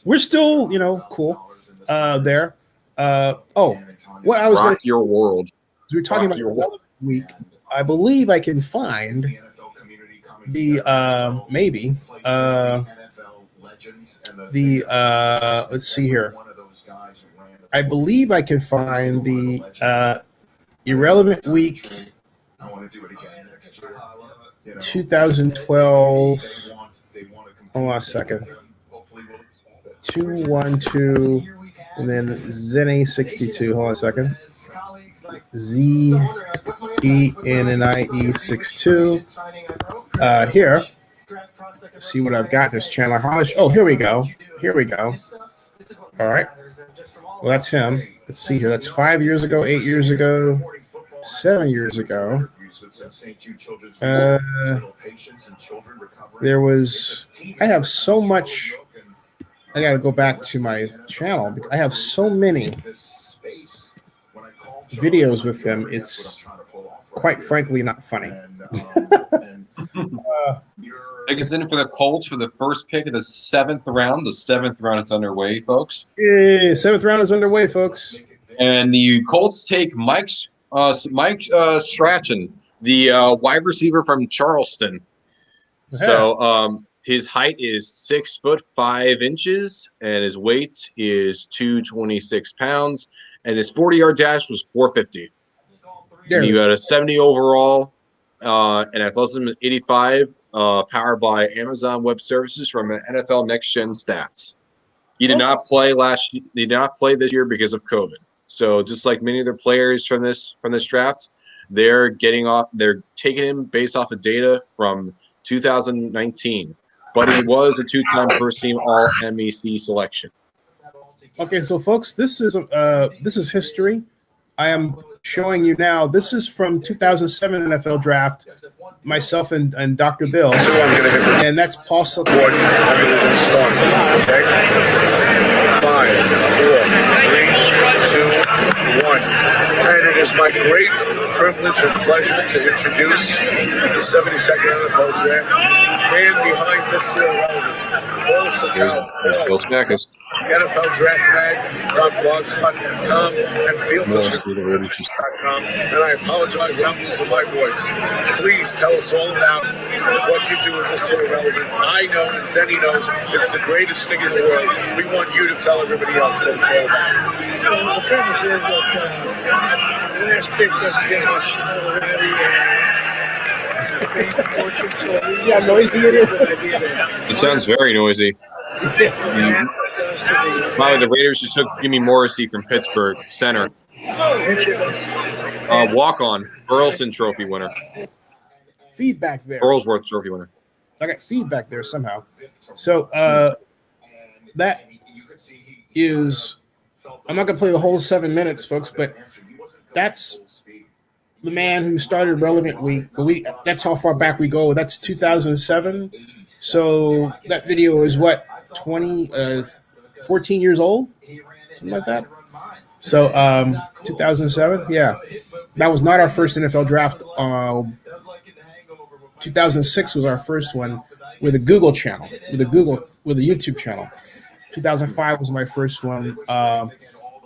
[SPEAKER 1] we're still cool there. What I was going to
[SPEAKER 3] your world.
[SPEAKER 1] We were talking about another week. I believe I can find the let's see here. I believe I can find the irrelevant week 2012. Hold on a second. 212 and then Zene 62. Hold on a second. ZENNIE62. Here. Let's see what I've got. There's Chandler Hollish. Oh, here we go. All right. Well, that's him. Let's see here. That's 5 years ago, 8 years ago, 7 years ago. There was. I have so much. I got to go back to my channel. I have so many videos with them. It's quite frankly not funny.
[SPEAKER 3] Take us in for the Colts for the first pick of the 7th round. The 7th round is underway, folks.
[SPEAKER 1] Yeah, 7th round is underway, folks.
[SPEAKER 3] And the Colts take Mike Strachan, the wide receiver from Charleston. So his height is 6'5" and his weight is 226 pounds, and his 40-yard dash was 450. And you got a 70 overall, and athleticism 85, powered by Amazon Web Services from NFL Next Gen Stats. He did not play this year because of COVID. So just like many other players from this draft, they're taking him based off of data from 2019. But he was a 2-time first-team All-MEC selection.
[SPEAKER 1] Okay, so folks, this is history. I am showing you now. This is from 2007 NFL draft. Myself and Dr. Bill, and that's Paul Salat.
[SPEAKER 11] 5, 4, 3, 2, 1. And it is my great privilege and pleasure to introduce the 72nd NFL draft. Man behind this year, Paul Salat. NFL Draft Mag, blogspot.com, and fieldbusiness.com. And I apologize, I'm losing my voice. Please tell us all about what you do with Mr. Irrelevant. I know, and Denny knows, it's the greatest thing in the world. We want you to tell everybody else what it's all about.
[SPEAKER 7] The premise is that the last pick doesn't get much
[SPEAKER 1] Yeah, noisy it is.
[SPEAKER 3] It sounds very noisy. By the way, the Raiders just took Jimmy Morrissey from Pittsburgh, center. Walk-on, Burleson Trophy winner.
[SPEAKER 1] Feedback there.
[SPEAKER 3] Burlsworth Trophy winner.
[SPEAKER 1] I got feedback there somehow. So that is, I'm not going to play the whole 7 minutes, folks, but that's the man who started Relevant Week. That's how far back we go. That's 2007. So that video is what, 14 years old? Something like that. So 2007, yeah. That was not our first NFL draft. 2006 was our first one with a Google channel, with a YouTube channel. 2005 was my first one,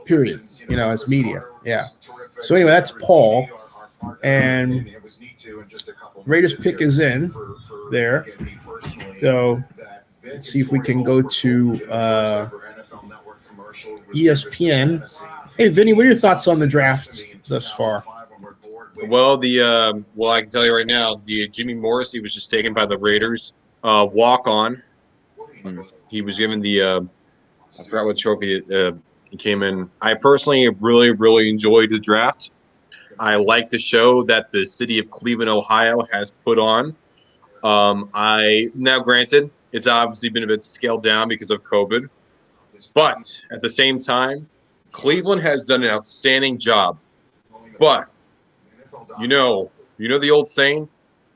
[SPEAKER 1] period, as media. Yeah. So anyway, that's Paul. And Raiders pick is in there. So let's see if we can go to ESPN. Hey, Vinny, what are your thoughts on the draft thus far?
[SPEAKER 3] Well, I can tell you right now, the Jimmy Morrissey was just taken by the Raiders. Walk-on. He was given I forgot what trophy he came in. I personally really, really enjoyed the draft. I like the show that the city of Cleveland, Ohio has put on. Now granted, it's obviously been a bit scaled down because of COVID, but at the same time, Cleveland has done an outstanding job. But you know the old saying,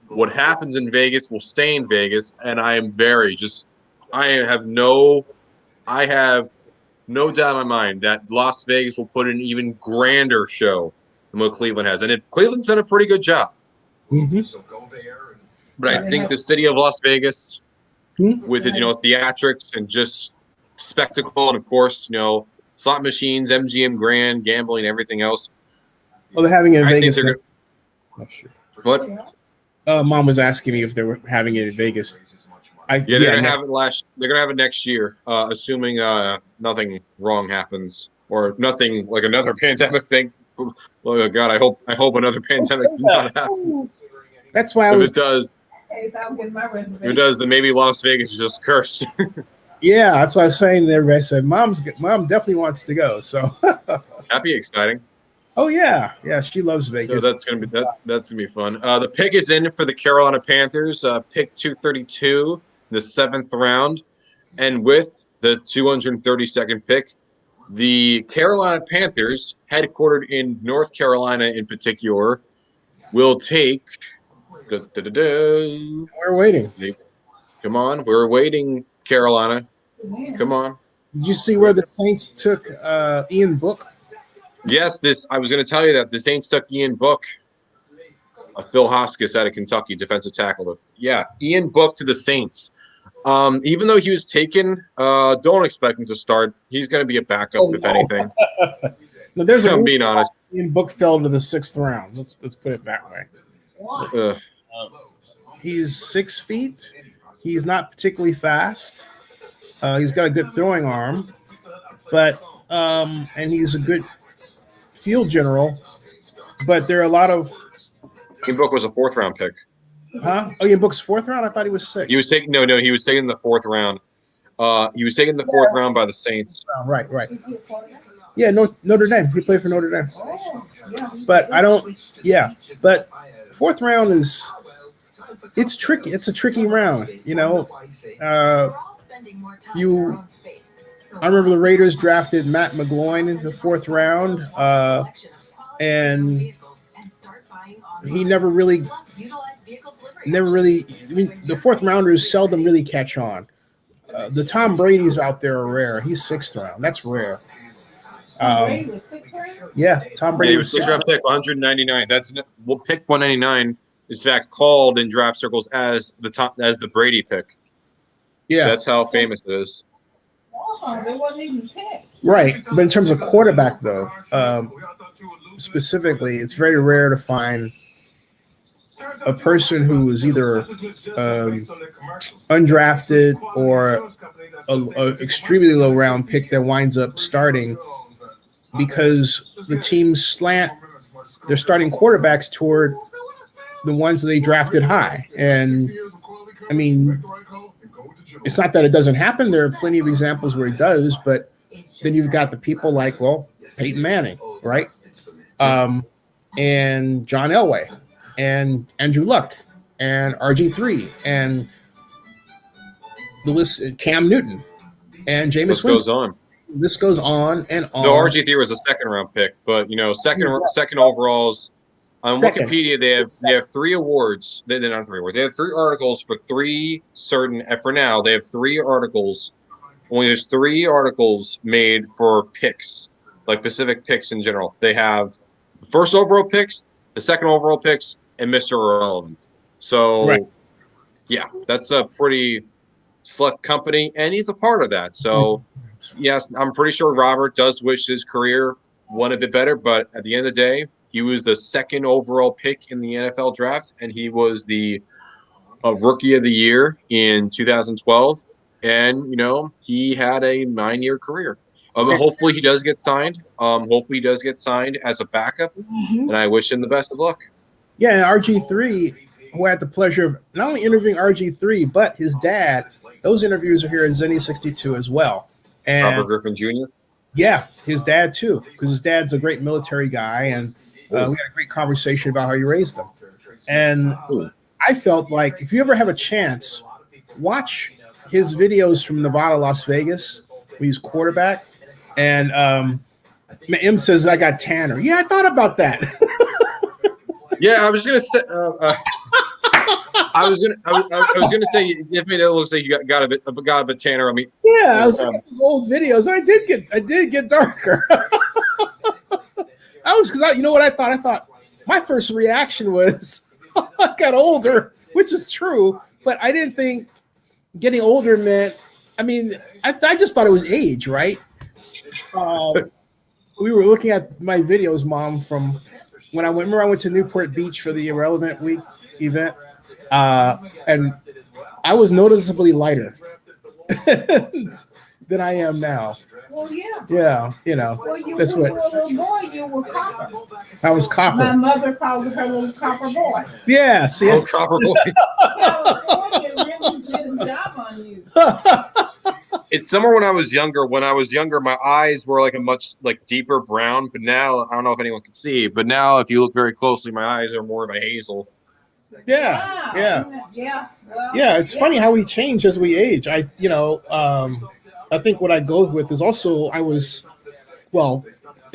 [SPEAKER 3] what happens in Vegas will stay in Vegas, and I have no doubt in my mind that Las Vegas will put an even grander show than what Cleveland has. And Cleveland's done a pretty good job.
[SPEAKER 1] Mm-hmm.
[SPEAKER 3] But I think the city of Las Vegas, with its theatrics and just spectacle, and of course slot machines, MGM Grand, gambling, everything else.
[SPEAKER 1] Well, they're having it in Vegas.
[SPEAKER 3] Not sure. What?
[SPEAKER 1] Mom was asking me if they were having it in Vegas.
[SPEAKER 3] They're gonna have it They're gonna have it next year, assuming nothing wrong happens or nothing like another pandemic thing. Oh God, I hope another pandemic does not happen.
[SPEAKER 1] That's why
[SPEAKER 3] If it does, then maybe Las Vegas is just cursed.
[SPEAKER 1] Yeah, that's what I was saying there. I said, Mom definitely wants to go. So
[SPEAKER 3] that'd be exciting.
[SPEAKER 1] Oh yeah, she loves Vegas.
[SPEAKER 3] So that's gonna be fun. The pick is in for the Carolina Panthers. Pick 232, the 7th round, and with the 232nd pick, the Carolina Panthers, headquartered in North Carolina in particular, will take.
[SPEAKER 1] We're waiting.
[SPEAKER 3] Come on, we're waiting, Carolina. Come on.
[SPEAKER 1] Did you see where the Saints took Ian Book?
[SPEAKER 3] Yes, I was going to tell you that the Saints took Ian Book, Phil Hoskins out of Kentucky, defensive tackle. Yeah, Ian Book to the Saints. Even though he was taken, don't expect him to start. He's going to be a backup, if anything.
[SPEAKER 1] No,
[SPEAKER 3] I'm being honest.
[SPEAKER 1] Ian Book fell to the 6th round. Let's put it that way. He's 6 feet. He's not particularly fast. He's got a good throwing arm, but and he's a good field general. But there are a lot of.
[SPEAKER 3] Ian Book was a 4th round pick.
[SPEAKER 1] Huh? Oh, Ian Book's 4th round. I thought he was 6th.
[SPEAKER 3] He was taken. No, he was taken in the 4th round. He was taken in the 4th round by the Saints.
[SPEAKER 1] Right. Yeah, Notre Dame. He played for Notre Dame. But I don't. Yeah, but fourth round it's tricky. It's a tricky round. I remember the Raiders drafted Matt McGloin in the fourth round, and he never really. I mean, the fourth rounders seldom really catch on. The Tom Brady's out there are rare. He's sixth round. That's rare. Yeah, Tom Brady was
[SPEAKER 3] sixth round pick, 199. Pick 199 is in fact called in draft circles as the Brady pick.
[SPEAKER 1] Yeah,
[SPEAKER 3] that's how famous it is.
[SPEAKER 12] They wasn't even picked.
[SPEAKER 1] Right, but in terms of quarterback, though, specifically, it's very rare to find a person who is either undrafted or a extremely low round pick that winds up starting, because the teams slant their starting quarterbacks toward the ones that they drafted high. And I mean, it's not that it doesn't happen. There are plenty of examples where it does, but then you've got the people like, Peyton Manning, right? And John Elway and Andrew Luck and RG3 and the list, Cam Newton and Jameis Winston. This goes on and on.
[SPEAKER 3] No, RG3 was a second round pick, but second overalls on Wikipedia they have 3 awards. They're not 3 awards. They have 3 articles for 3 certain. For now, they have 3 articles. Only there's 3 articles made for picks, like Pacific picks in general. They have the first overall picks, the second overall picks, and Mr. Irrelevant. So, yeah, that's a pretty select company, and he's a part of that. So, yes, I'm pretty sure Robert does wish his career went a bit better, but at the end of the day, he was the second overall pick in the NFL draft, and he was the Rookie of the Year in 2012. And, he had a 9-year career. Hopefully he does get signed. Hopefully he does get signed as a backup, and I wish him the best of luck.
[SPEAKER 1] Yeah, RG3, who had the pleasure of not only interviewing RG3, but his dad. Those interviews are here at Zenny62 as well. And
[SPEAKER 3] Robert Griffin Jr.?
[SPEAKER 1] Yeah, his dad too, because his dad's a great military guy, and we had a great conversation about how he raised him. And I felt like if you ever have a chance, watch his videos from Nevada, Las Vegas, when he's quarterback. And M says, I got Tanner. Yeah, I thought about that.
[SPEAKER 3] Yeah, I was gonna say. I was gonna say. If it looks like you got a bit tanner on me.
[SPEAKER 1] Yeah, I was looking at those old videos. I did get darker. You know what I thought? I thought my first reaction was I got older, which is true, but I didn't think getting older meant. I mean, I just thought it was age, right? We were looking at my videos, Mom, from when I went to Newport Beach for the Irrelevant Week event, and I was noticeably lighter than I am now.
[SPEAKER 12] Well, yeah.
[SPEAKER 1] Yeah,
[SPEAKER 12] Well, you
[SPEAKER 1] that's
[SPEAKER 12] were
[SPEAKER 1] what.
[SPEAKER 12] a little boy, you were copper.
[SPEAKER 1] I was copper.
[SPEAKER 12] My mother called her little copper boy.
[SPEAKER 1] Yeah, see,
[SPEAKER 3] I was copper boy.
[SPEAKER 12] California really did a job on you.
[SPEAKER 3] It's summer when I was younger. When I was younger, my eyes were like a much deeper brown. But now, I don't know if anyone can see. But now, if you look very closely, my eyes are more of a hazel.
[SPEAKER 1] Yeah. It's funny how we change as we age. I think what I go with is also in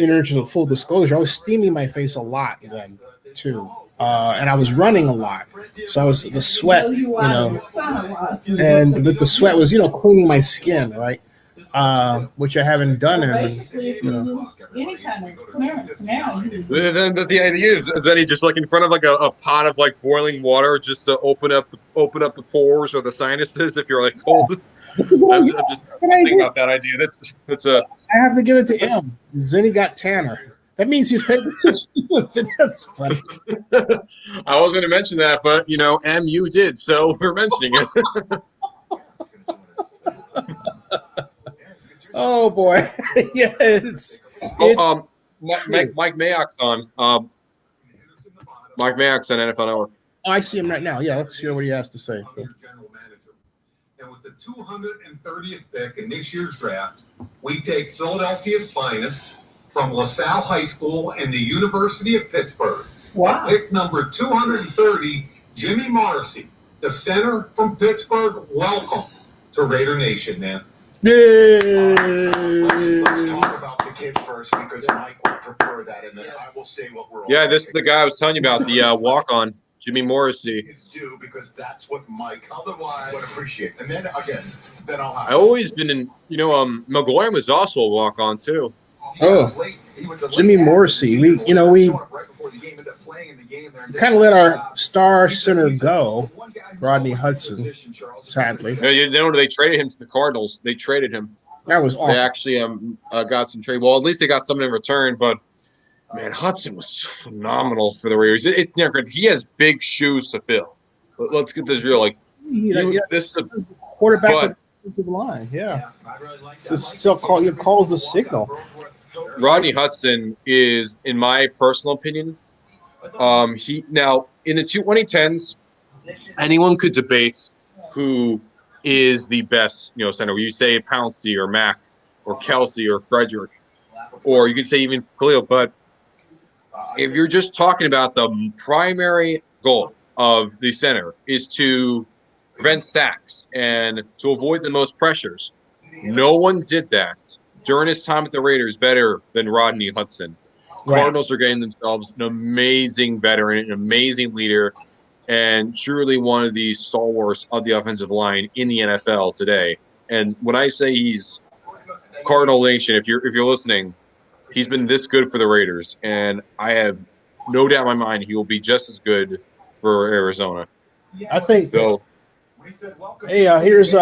[SPEAKER 1] terms of full disclosure, I was steaming my face a lot then too, and I was running a lot, so I was the sweat, but the sweat was cleaning my skin, right? Which I haven't done in.
[SPEAKER 12] Any kind of clearance now.
[SPEAKER 3] The idea is that he just in front of a pot of boiling water just to open up the pores or the sinuses if you're cold. I'm just thinking about that idea. That's a.
[SPEAKER 1] I have to give it to M. Zenny got Tanner. That means he's paying attention. That's funny.
[SPEAKER 3] I was going to mention that, but M, you did, so we're mentioning it.
[SPEAKER 1] Oh boy, yeah, it's
[SPEAKER 3] Mike Mayok's on. Mike Mayok's on NFL Network.
[SPEAKER 1] Oh, I see him right now. Yeah, let's hear what he has to say. So.
[SPEAKER 13] And with the 230th pick in this year's draft, we take Philadelphia's finest, from LaSalle High School and the University of Pittsburgh.
[SPEAKER 12] Wow.
[SPEAKER 13] At pick number 230, Jimmy Morrissey, the center from Pittsburgh. Welcome to Raider Nation, man.
[SPEAKER 1] Yay!
[SPEAKER 2] Let's talk about the kid first because Mike would prefer that, and then I will say what we're all
[SPEAKER 3] This is the guy I was telling you about, the walk-on, Jimmy Morrissey.
[SPEAKER 2] is due because that's what Mike otherwise would appreciate. And then again, then I'll have
[SPEAKER 3] I always been in, McGuire was also a walk-on too.
[SPEAKER 1] Oh, Jimmy Morrissey. We kind of let our star center go, Rodney Hudson, sadly.
[SPEAKER 3] They traded him to the Cardinals. They traded him.
[SPEAKER 1] That was awful.
[SPEAKER 3] They actually got some trade. Well, at least they got something in return. But man, Hudson was phenomenal for the Raiders. He has big shoes to fill. Let's get this real. This is a
[SPEAKER 1] quarterback with defensive line. Yeah. He calls the signal.
[SPEAKER 3] Rodney Hudson is, in my personal opinion, he now in the 2010s, anyone could debate who is the best, center. You say Pouncey or Mack or Kelsey or Frederick, or you could say even Khalil. But if you're just talking about the primary goal of the center is to prevent sacks and to avoid the most pressures, no one did that during his time with the Raiders better than Rodney Hudson. Right. Cardinals are getting themselves an amazing veteran, an amazing leader, and truly one of the stalwarts of the offensive line in the NFL today. And when I say he's Cardinal Nation, if you're listening, he's been this good for the Raiders, and I have no doubt in my mind he will be just as good for Arizona.
[SPEAKER 1] I think
[SPEAKER 3] so.
[SPEAKER 1] Hey, here's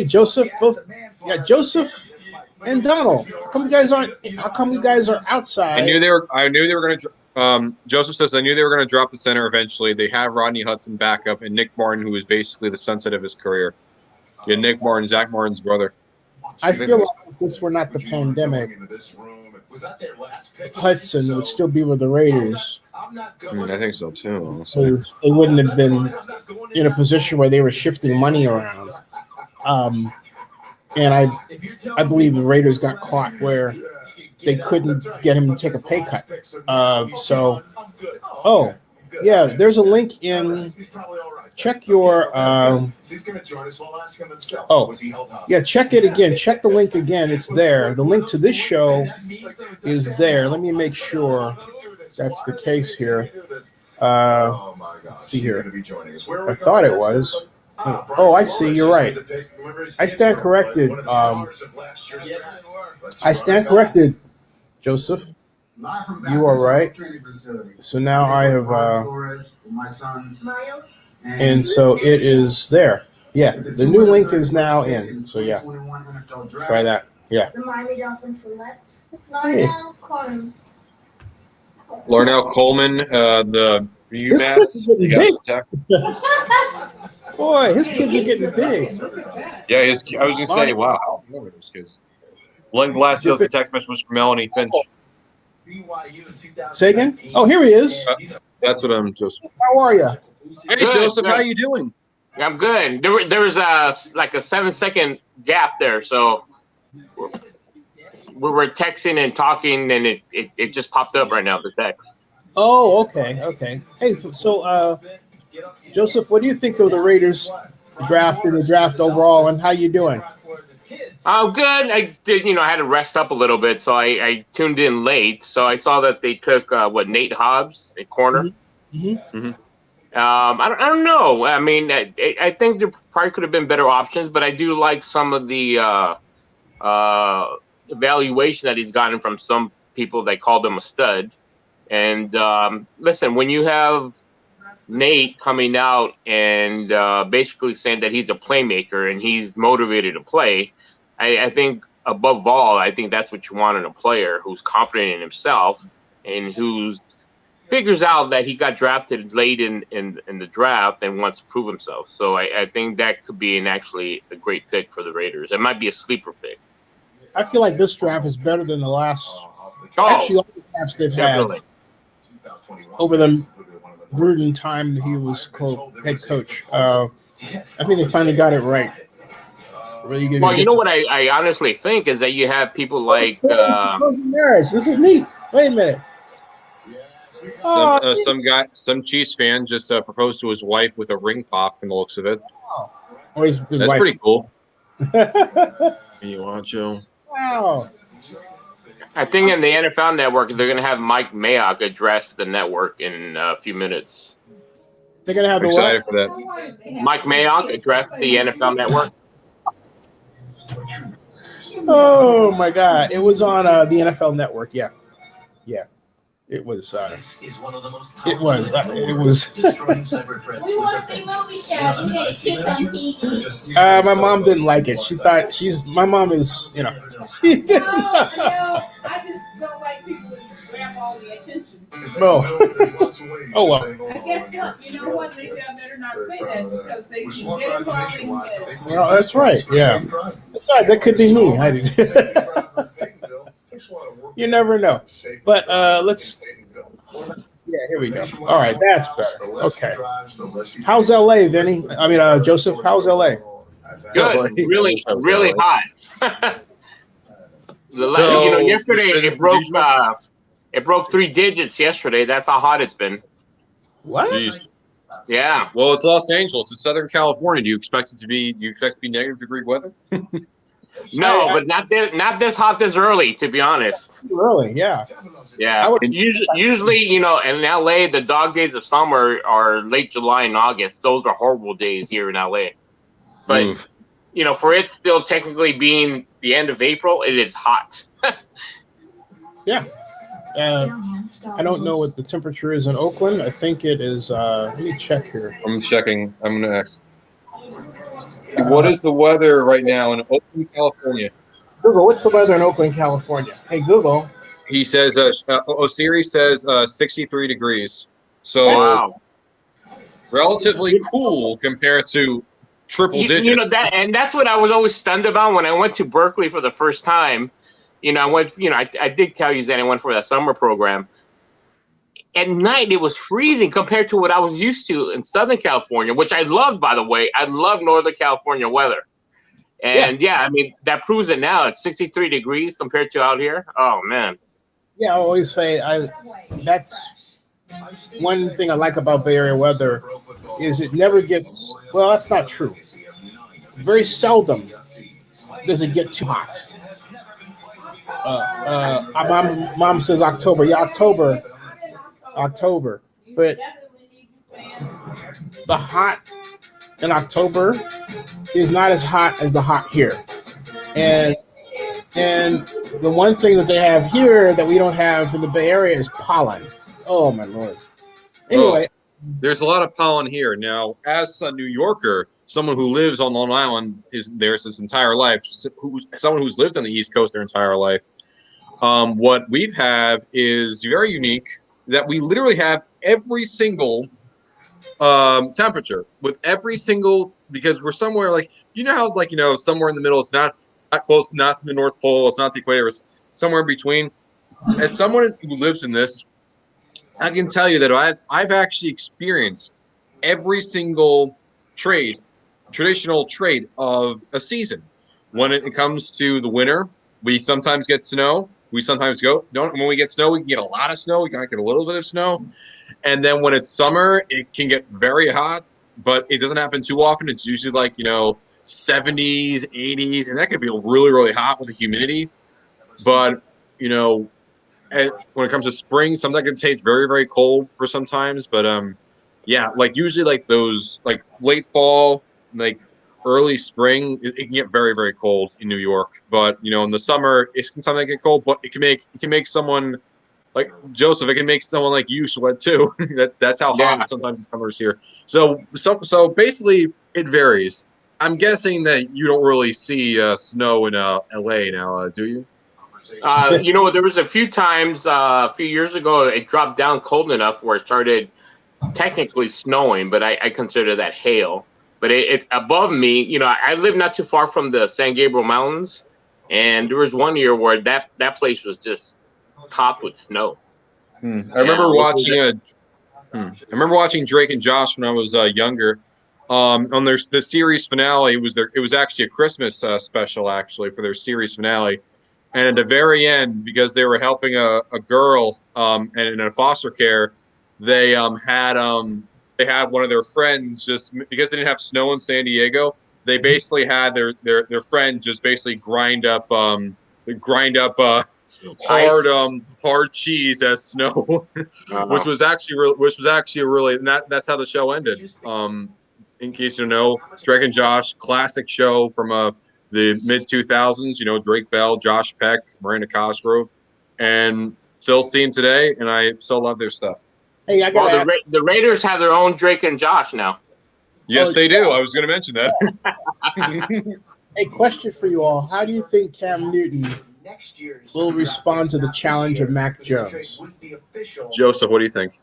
[SPEAKER 1] Joseph. Joseph and Donald. How come you guys are outside?
[SPEAKER 3] I knew they were going to. Joseph says I knew they were going to drop the center eventually. They have Rodney Hudson back up and Nick Martin, who is basically the sunset of his career. Yeah, Nick Martin, Zach Martin's brother.
[SPEAKER 1] I feel like if this were not the pandemic, Hudson would still be with the Raiders.
[SPEAKER 3] I think so too. Honestly.
[SPEAKER 1] They wouldn't have been in a position where they were shifting money around. And I believe the Raiders got caught where they couldn't get him to take a pay cut. There's a link in. Check your. Check it again. Check the link again. It's there. The link to this show is there. Let me make sure that's the case here. Let's see here. I thought it was. Oh, I see. You're right. I stand corrected. Joseph. You are right. So now I have. And so it is there. Yeah, the new link is now in. So yeah, try that. Yeah. Hey.
[SPEAKER 3] Larnell Coleman, the UMass.
[SPEAKER 1] Boy, his kids are getting big.
[SPEAKER 3] Yeah, I was going to say, wow, how old are those kids? The last the text message was from Melanie Finch.
[SPEAKER 1] Say again? Oh, here he is.
[SPEAKER 3] That's what I'm just.
[SPEAKER 1] How are you?
[SPEAKER 3] Hey, good, Joseph, how you doing?
[SPEAKER 14] I'm good. There was a 7-second gap there, so we were texting and talking, and it just popped up right now. The text.
[SPEAKER 1] Oh, okay. Hey, so Joseph, what do you think of the Raiders draft and the draft overall, and how you doing?
[SPEAKER 14] Oh, good. I did. I had to rest up a little bit, so I tuned in late. So I saw that they took Nate Hobbs at corner.
[SPEAKER 1] Mm-hmm. Mm-hmm.
[SPEAKER 14] I don't know. I mean, I think there probably could have been better options, but I do like some of the evaluation that he's gotten from some people that called him a stud. And listen, when you have Nate coming out and basically saying that he's a playmaker and he's motivated to play, I think above all, I think that's what you want in a player who's confident in himself and who's figures out that he got drafted late in the draft and wants to prove himself. So I think that could be actually a great pick for the Raiders. It might be a sleeper pick.
[SPEAKER 1] I feel like this draft is better than the last. Actually, all the drafts they've had over the Gruden time that he was head coach. I think they finally got it right. Really good.
[SPEAKER 14] Well, you know what I honestly think is that you have people like
[SPEAKER 1] marriage. This is neat. Wait a minute.
[SPEAKER 3] Some Chiefs fan just proposed to his wife with a ring pop from the looks of it.
[SPEAKER 1] Oh, his
[SPEAKER 3] That's
[SPEAKER 1] wife.
[SPEAKER 3] pretty cool. You want Joe?
[SPEAKER 1] Wow.
[SPEAKER 14] I think in the NFL Network they're going to have Mike Mayok address the network in a few minutes.
[SPEAKER 1] They're going to have
[SPEAKER 3] I'm
[SPEAKER 1] the
[SPEAKER 3] excited
[SPEAKER 1] what?
[SPEAKER 3] for that.
[SPEAKER 14] Mike Mayok address the NFL Network.
[SPEAKER 1] Oh my God! It was on the NFL Network. Yeah. It was. It was. My mom didn't like it. She thought my mom is. You know. She didn't.
[SPEAKER 12] I just don't like people that grab all the attention.
[SPEAKER 1] Oh well.
[SPEAKER 12] I guess not. You know what? Maybe I better not say that because they can get it while they can get it.
[SPEAKER 1] Well, that's right. Yeah. Besides, that could be me. I did. You never know. But let's. Yeah, here we go. All right, that's better. Okay. How's LA, Vinny? I mean, Joseph. How's LA?
[SPEAKER 14] Good. Really hot. Yesterday it broke 3 digits. Yesterday, that's how hot it's been.
[SPEAKER 1] What?
[SPEAKER 3] Jeez.
[SPEAKER 14] Yeah.
[SPEAKER 3] Well, it's Los Angeles. It's Southern California. Do you expect it to be negative degree weather?
[SPEAKER 14] No, but not this hot this early, to be honest.
[SPEAKER 1] Early, yeah.
[SPEAKER 14] Yeah. Usually, in LA, the dog days of summer are late July and August. Those are horrible days here in LA. But for it still technically being the end of April, it is hot.
[SPEAKER 1] Yeah. I don't know what the temperature is in Oakland. I think it is. Let me check here.
[SPEAKER 3] I'm checking. I'm going to ask. What is the weather right now in Oakland, California?
[SPEAKER 1] Google, what's the weather in Oakland, California? Hey, Google.
[SPEAKER 3] He says, Siri says 63 degrees. So relatively cool compared to triple digits.
[SPEAKER 14] And that's what I was always stunned about when I went to Berkeley for the first time. I did tell you that I went for that summer program. At night, it was freezing compared to what I was used to in Southern California, which I love, by the way. I love Northern California weather. And, that proves it now. It's 63 degrees compared to out here. Oh, man.
[SPEAKER 1] Yeah, I always say that's one thing I like about Bay Area weather is it never gets – well, that's not true. Very seldom does it get too hot. Mom says October. Yeah, October, but the hot in October is not as hot as the hot here, and the one thing that they have here that we don't have in the Bay Area is pollen. Oh my Lord! Anyway,
[SPEAKER 3] there's a lot of pollen here now. As a New Yorker, someone who lives on Long Island is there his entire life. Someone who's lived on the East Coast their entire life. What we have is very unique. That we literally have every single temperature with every single, because we're somewhere how somewhere in the middle. It's not close, not to the North Pole. It's not the equator. It's somewhere in between. As someone who lives in this, I can tell you that I've actually experienced every single traditional trade of a season. When it comes to the winter, we sometimes get snow. We sometimes when we get snow, we can get a lot of snow. We can get a little bit of snow. And then when it's summer, it can get very hot, but it doesn't happen too often. It's usually 70s, 80s, and that could be really, really hot with the humidity. But, when it comes to spring, sometimes it can taste very, very cold for sometimes. But, usually those, late fall, early spring, it can get very, very cold in New York. But in the summer, it can sometimes get cold. But it can make someone like Joseph. It can make someone like you sweat too. That's how hot sometimes the summers here. So basically, it varies. I'm guessing that you don't really see snow in LA now, do you?
[SPEAKER 14] There was a few times a few years ago it dropped down cold enough where it started technically snowing, but I consider that hail. But it's above me. I live not too far from the San Gabriel Mountains, and there was one year where that place was just topped with snow.
[SPEAKER 3] I remember watching Drake and Josh when I was younger, on the series finale. It was actually a Christmas special actually for their series finale. And at the very end, because they were helping a girl and in a foster care, they had one of their friends, just because they didn't have snow in San Diego, they basically had their friend just basically grind up hard cheese as snow, which was actually a really, and that's how the show ended. In case you don't know, Drake and Josh, classic show from the mid 2000s. You know, Drake Bell, Josh Peck, Miranda Cosgrove, and still see them today, and I still love their stuff.
[SPEAKER 6] Hey,
[SPEAKER 14] the Raiders have their own Drake and Josh now.
[SPEAKER 3] Yes, they do. I was going to mention that.
[SPEAKER 6] A question for you all: how do you think Cam Newton will respond to the challenge of Mac Jones?
[SPEAKER 3] Joseph, what do you think?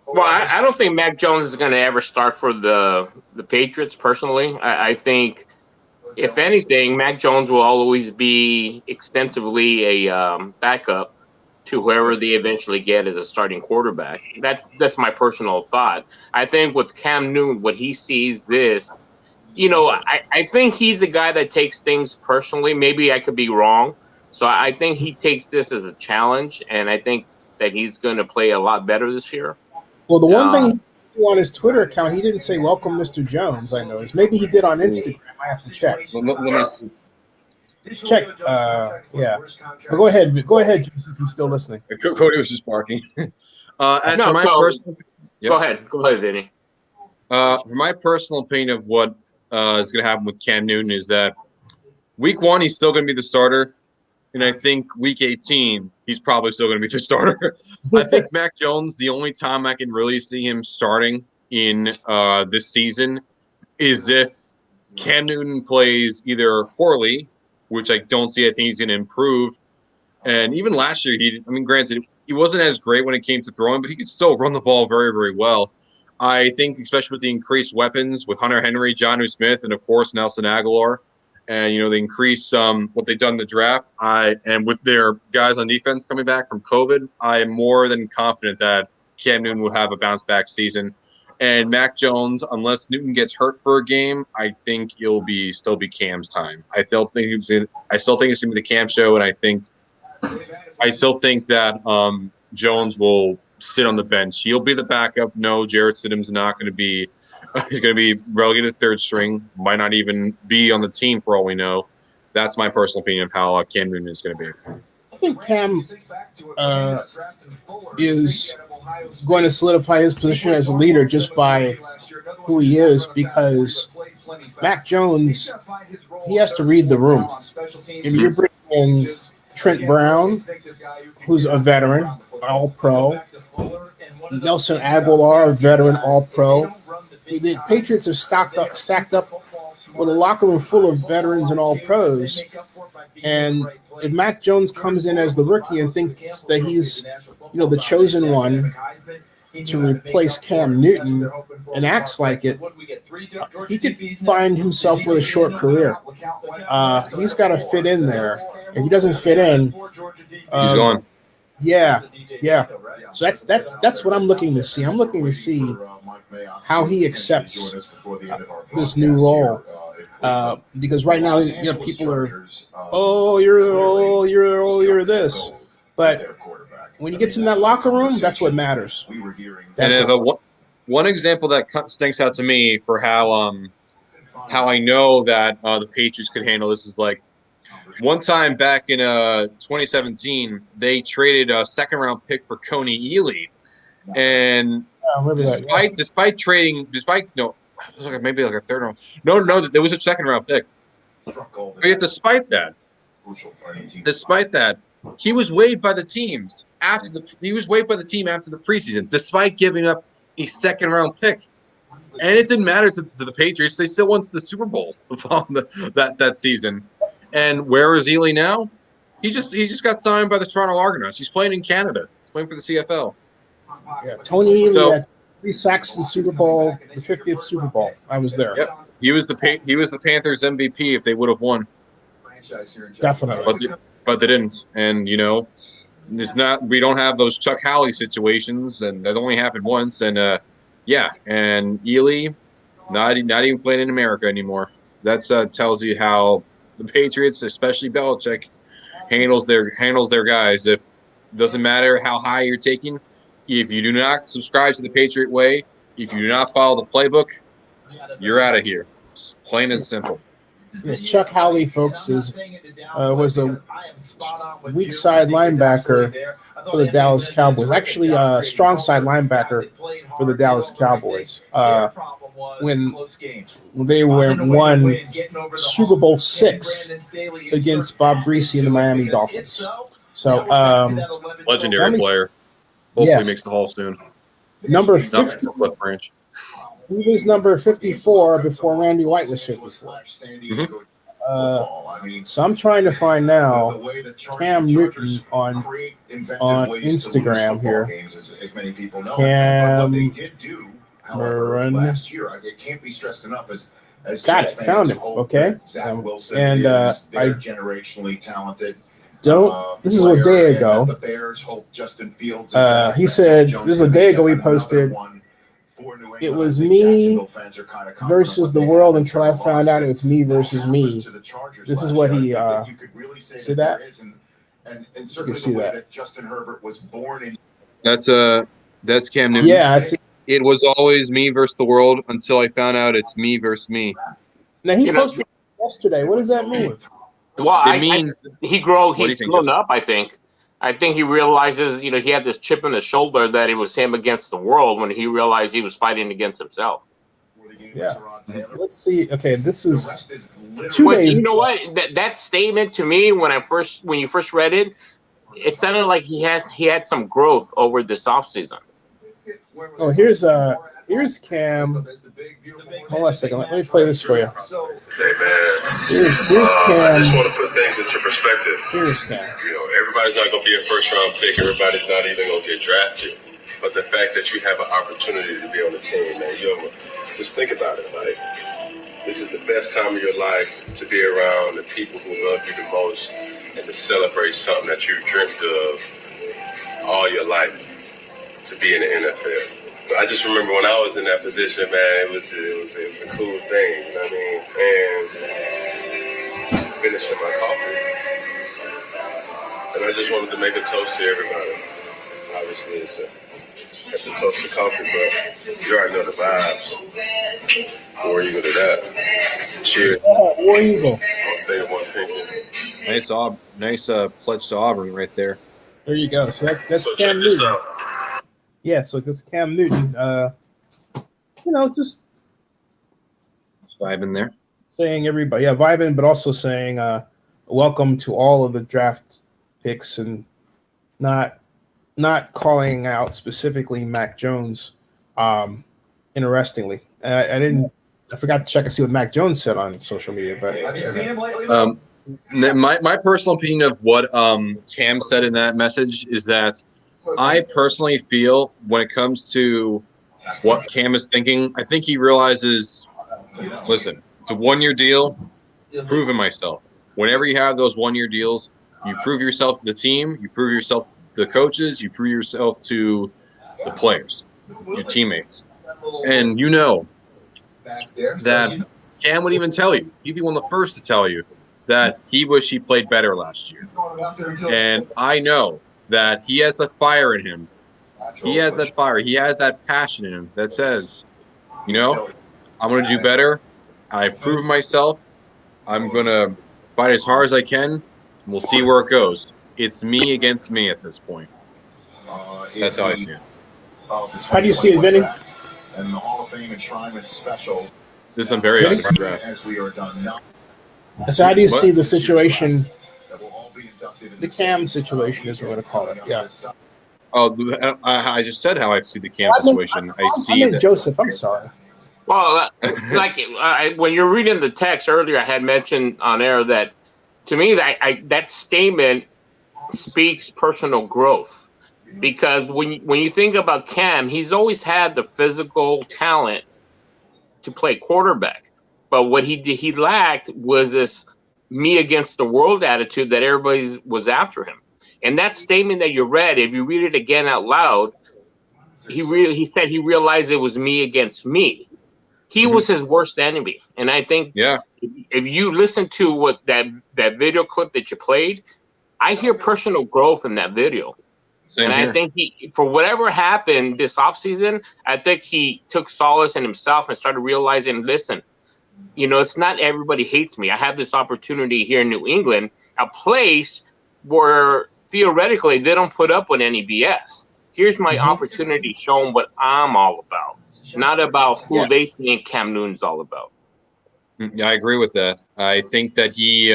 [SPEAKER 14] Well, I don't think Mac Jones is going to ever start for the Patriots. Personally, I think if anything, Mac Jones will always be extensively a backup to whoever they eventually get as a starting quarterback. That's my personal thought. I think with Cam Newton, what he sees is, I think he's a guy that takes things personally. Maybe I could be wrong. So I think he takes this as a challenge, and I think that he's going to play a lot better this year.
[SPEAKER 6] Well, the one thing he on his Twitter account, he didn't say "Welcome, Mr. Jones." I noticed. Maybe he did on Instagram. I have to check.
[SPEAKER 3] Let me see.
[SPEAKER 6] Check. Yeah. But go ahead, Joseph, if you're still listening.
[SPEAKER 3] Cody was just barking. Go
[SPEAKER 14] ahead, Vinny.
[SPEAKER 3] For my personal opinion of what is going to happen with Cam Newton is that week 1 he's still going to be the starter, and I think week 18 he's probably still going to be the starter. I think Mac Jones, the only time I can really see him starting in this season is if Cam Newton plays either poorly, which I don't see. I think he's going to improve. And even last year, granted, he wasn't as great when it came to throwing, but he could still run the ball very, very well. I think, especially with the increased weapons with Hunter Henry, Jonnu Smith, and of course Nelson Aguilar, and the increase what they've done in the draft, and with their guys on defense coming back from COVID, I am more than confident that Cam Newton will have a bounce back season. And Mac Jones, unless Newton gets hurt for a game, I think it'll still be Cam's time. I still think it's going to be the Cam show, and I still think that Jones will sit on the bench. He'll be the backup. No, Jarrett Stidham's not going to be. He's going to be relegated to third string. Might not even be on the team for all we know. That's my personal opinion of how Cam Newton is going to be.
[SPEAKER 6] I think Cam is going to solidify his position as a leader just by who he is, because Mac Jones, he has to read the room. If you're bringing in Trent Brown, who's a veteran, all-pro, Nelson Aguilar, a veteran, all-pro, the Patriots have stacked up with a locker room full of veterans and all-pros, and if Mac Jones comes in as the rookie and thinks that he's, the chosen one to replace Cam Newton and acts like it, he could find himself with a short career. He's got to fit in there. If he doesn't fit in,
[SPEAKER 3] he's gone.
[SPEAKER 6] Yeah. So that's what I'm looking to see. I'm looking to see how he accepts this new role. Because right now, people are, you're this, but when he gets in that locker room, that's what matters.
[SPEAKER 3] One example that stinks out to me for how I know that the Patriots could handle this is like one time back in 2017, they traded a second-round pick for Coney Ealy, and despite trading, maybe like a third round. No, there was a second-round pick. But despite that, he was waived by the teams after the preseason, despite giving up a second-round pick. And it didn't matter to the Patriots; they still went to the Super Bowl that season. And where is Ealy now? He just got signed by the Toronto Argonauts. He's playing in Canada. He's playing for the CFL.
[SPEAKER 6] Yeah, Tony Ealy had 3 sacks in the Super Bowl, the 50th Super Bowl. I was there.
[SPEAKER 3] Yep. He was the Panthers MVP if they would have won.
[SPEAKER 6] Definitely.
[SPEAKER 3] But they didn't. And it's not. We don't have those Chuck Howley situations, and that only happened once. And and Ealy, Not even playing in America anymore. That tells you how the Patriots, especially Belichick, handles their guys. If doesn't matter how high you're taking, if you do not subscribe to the Patriot way, if you do not follow the playbook, you're out of here. Just plain and simple.
[SPEAKER 1] Yeah, Chuck Howley, folks, was a weak side linebacker for the Dallas Cowboys. Actually, a strong side linebacker for the Dallas Cowboys. When they won Super Bowl VI against Bob Greasy and the Miami Dolphins. So,
[SPEAKER 3] legendary player. Hopefully makes the Hall soon.
[SPEAKER 1] Number 50. He was number 54 before Randy White was 54. So I'm trying to find now Cam Newton on Instagram here. Cam
[SPEAKER 2] last year, it can't be stressed enough as
[SPEAKER 1] got it, found him. Okay, and I
[SPEAKER 2] generationally talented.
[SPEAKER 1] Don't. This is a day ago.
[SPEAKER 2] The Bears hope Justin Fields.
[SPEAKER 1] He said this is a day ago. He posted. It was me versus the world until I found out it was me versus me. This is what he see that? You can see that.
[SPEAKER 2] Justin Herbert was born in.
[SPEAKER 3] That's Cam Newton.
[SPEAKER 1] Yeah,
[SPEAKER 3] it was always me versus the world until I found out it's me versus me.
[SPEAKER 1] Now he posted yesterday. What does that mean?
[SPEAKER 14] Well, it means he's grown up. I think he realizes, he had this chip on his shoulder that it was him against the world when he realized he was fighting against himself.
[SPEAKER 1] Yeah. Let's see. Okay, this is 2 days.
[SPEAKER 14] You know what? That statement to me, when you first read it, it sounded like he had some growth over this offseason.
[SPEAKER 1] Oh, here's Cam. Hold on a second. Let me play this for you.
[SPEAKER 15] Hey, man.
[SPEAKER 1] Here's Cam.
[SPEAKER 15] I just want to put things into perspective.
[SPEAKER 1] Here's Cam.
[SPEAKER 15] Everybody's not going to be a first-round pick. Everybody's not even going to get drafted. But the fact that you have an opportunity to be on the team, man, just think about it. Like, this is the best time of your life to be around the people who love you the most and to celebrate something that you dreamt of all your life, to be in the NFL. But I just remember when I was in that position, man, it was a cool thing, you know what I mean? And finishing my coffee. And I just wanted to make a toast to everybody. Obviously, it's a toast to coffee, but you already know the vibes. War Eagle to that. Cheers.
[SPEAKER 1] War Eagle.
[SPEAKER 3] Nice pledge to Auburn right there.
[SPEAKER 1] There you go. So that's Cam Newton. Yeah, so that's Cam Newton. Just
[SPEAKER 3] vibing there.
[SPEAKER 1] Saying everybody, vibing, but also saying welcome to all of the draft picks and not calling out specifically Mac Jones. Interestingly, I forgot to check and see what Mac Jones said on social media. But
[SPEAKER 2] have you seen him lately?
[SPEAKER 3] My personal opinion of what Cam said in that message is that I personally feel when it comes to what Cam is thinking, I think he realizes, listen, it's a 1-year deal, proving myself. Whenever you have those 1-year deals, you prove yourself to the team, you prove yourself to the coaches, you prove yourself to the players, your teammates. And that Cam would even tell you, he'd be one of the first to tell you that he wished he played better last year. And I know that he has that fire in him. He has that fire. He has that passion in him that says, I'm going to do better. I've proven myself. I'm going to fight as hard as I can. And we'll see where it goes. It's me against me at this point. That's how I see it.
[SPEAKER 1] How do you see it, Vinny?
[SPEAKER 2] And the Hall of Fame enshrinement special.
[SPEAKER 3] This is a very awesome draft.
[SPEAKER 2] As we are done now.
[SPEAKER 1] So how do you see the situation? The Cam situation is what we're going to call it. Yeah.
[SPEAKER 3] Oh, I just said how I see the Cam situation. I mean,
[SPEAKER 1] Joseph. I'm sorry.
[SPEAKER 14] Well, when you're reading the text earlier, I had mentioned on air that to me that statement speaks personal growth, because when you think about Cam, he's always had the physical talent to play quarterback, but what he lacked was this me against the world attitude that everybody was after him. And that statement that you read, if you read it again out loud, he said he realized it was me against me. he was his worst enemy. And I think if you listen to what that video clip that you played, I hear personal growth in that video.
[SPEAKER 3] Same
[SPEAKER 14] and
[SPEAKER 3] here.
[SPEAKER 14] I think for whatever happened this offseason, I think he took solace in himself and started realizing, listen, it's not everybody hates me. I have this opportunity here in New England, a place where theoretically they don't put up with any BS. Here's my opportunity to show them what I'm all about, not about who they think Cam Newton's all about.
[SPEAKER 3] Yeah, I agree with that. I think that he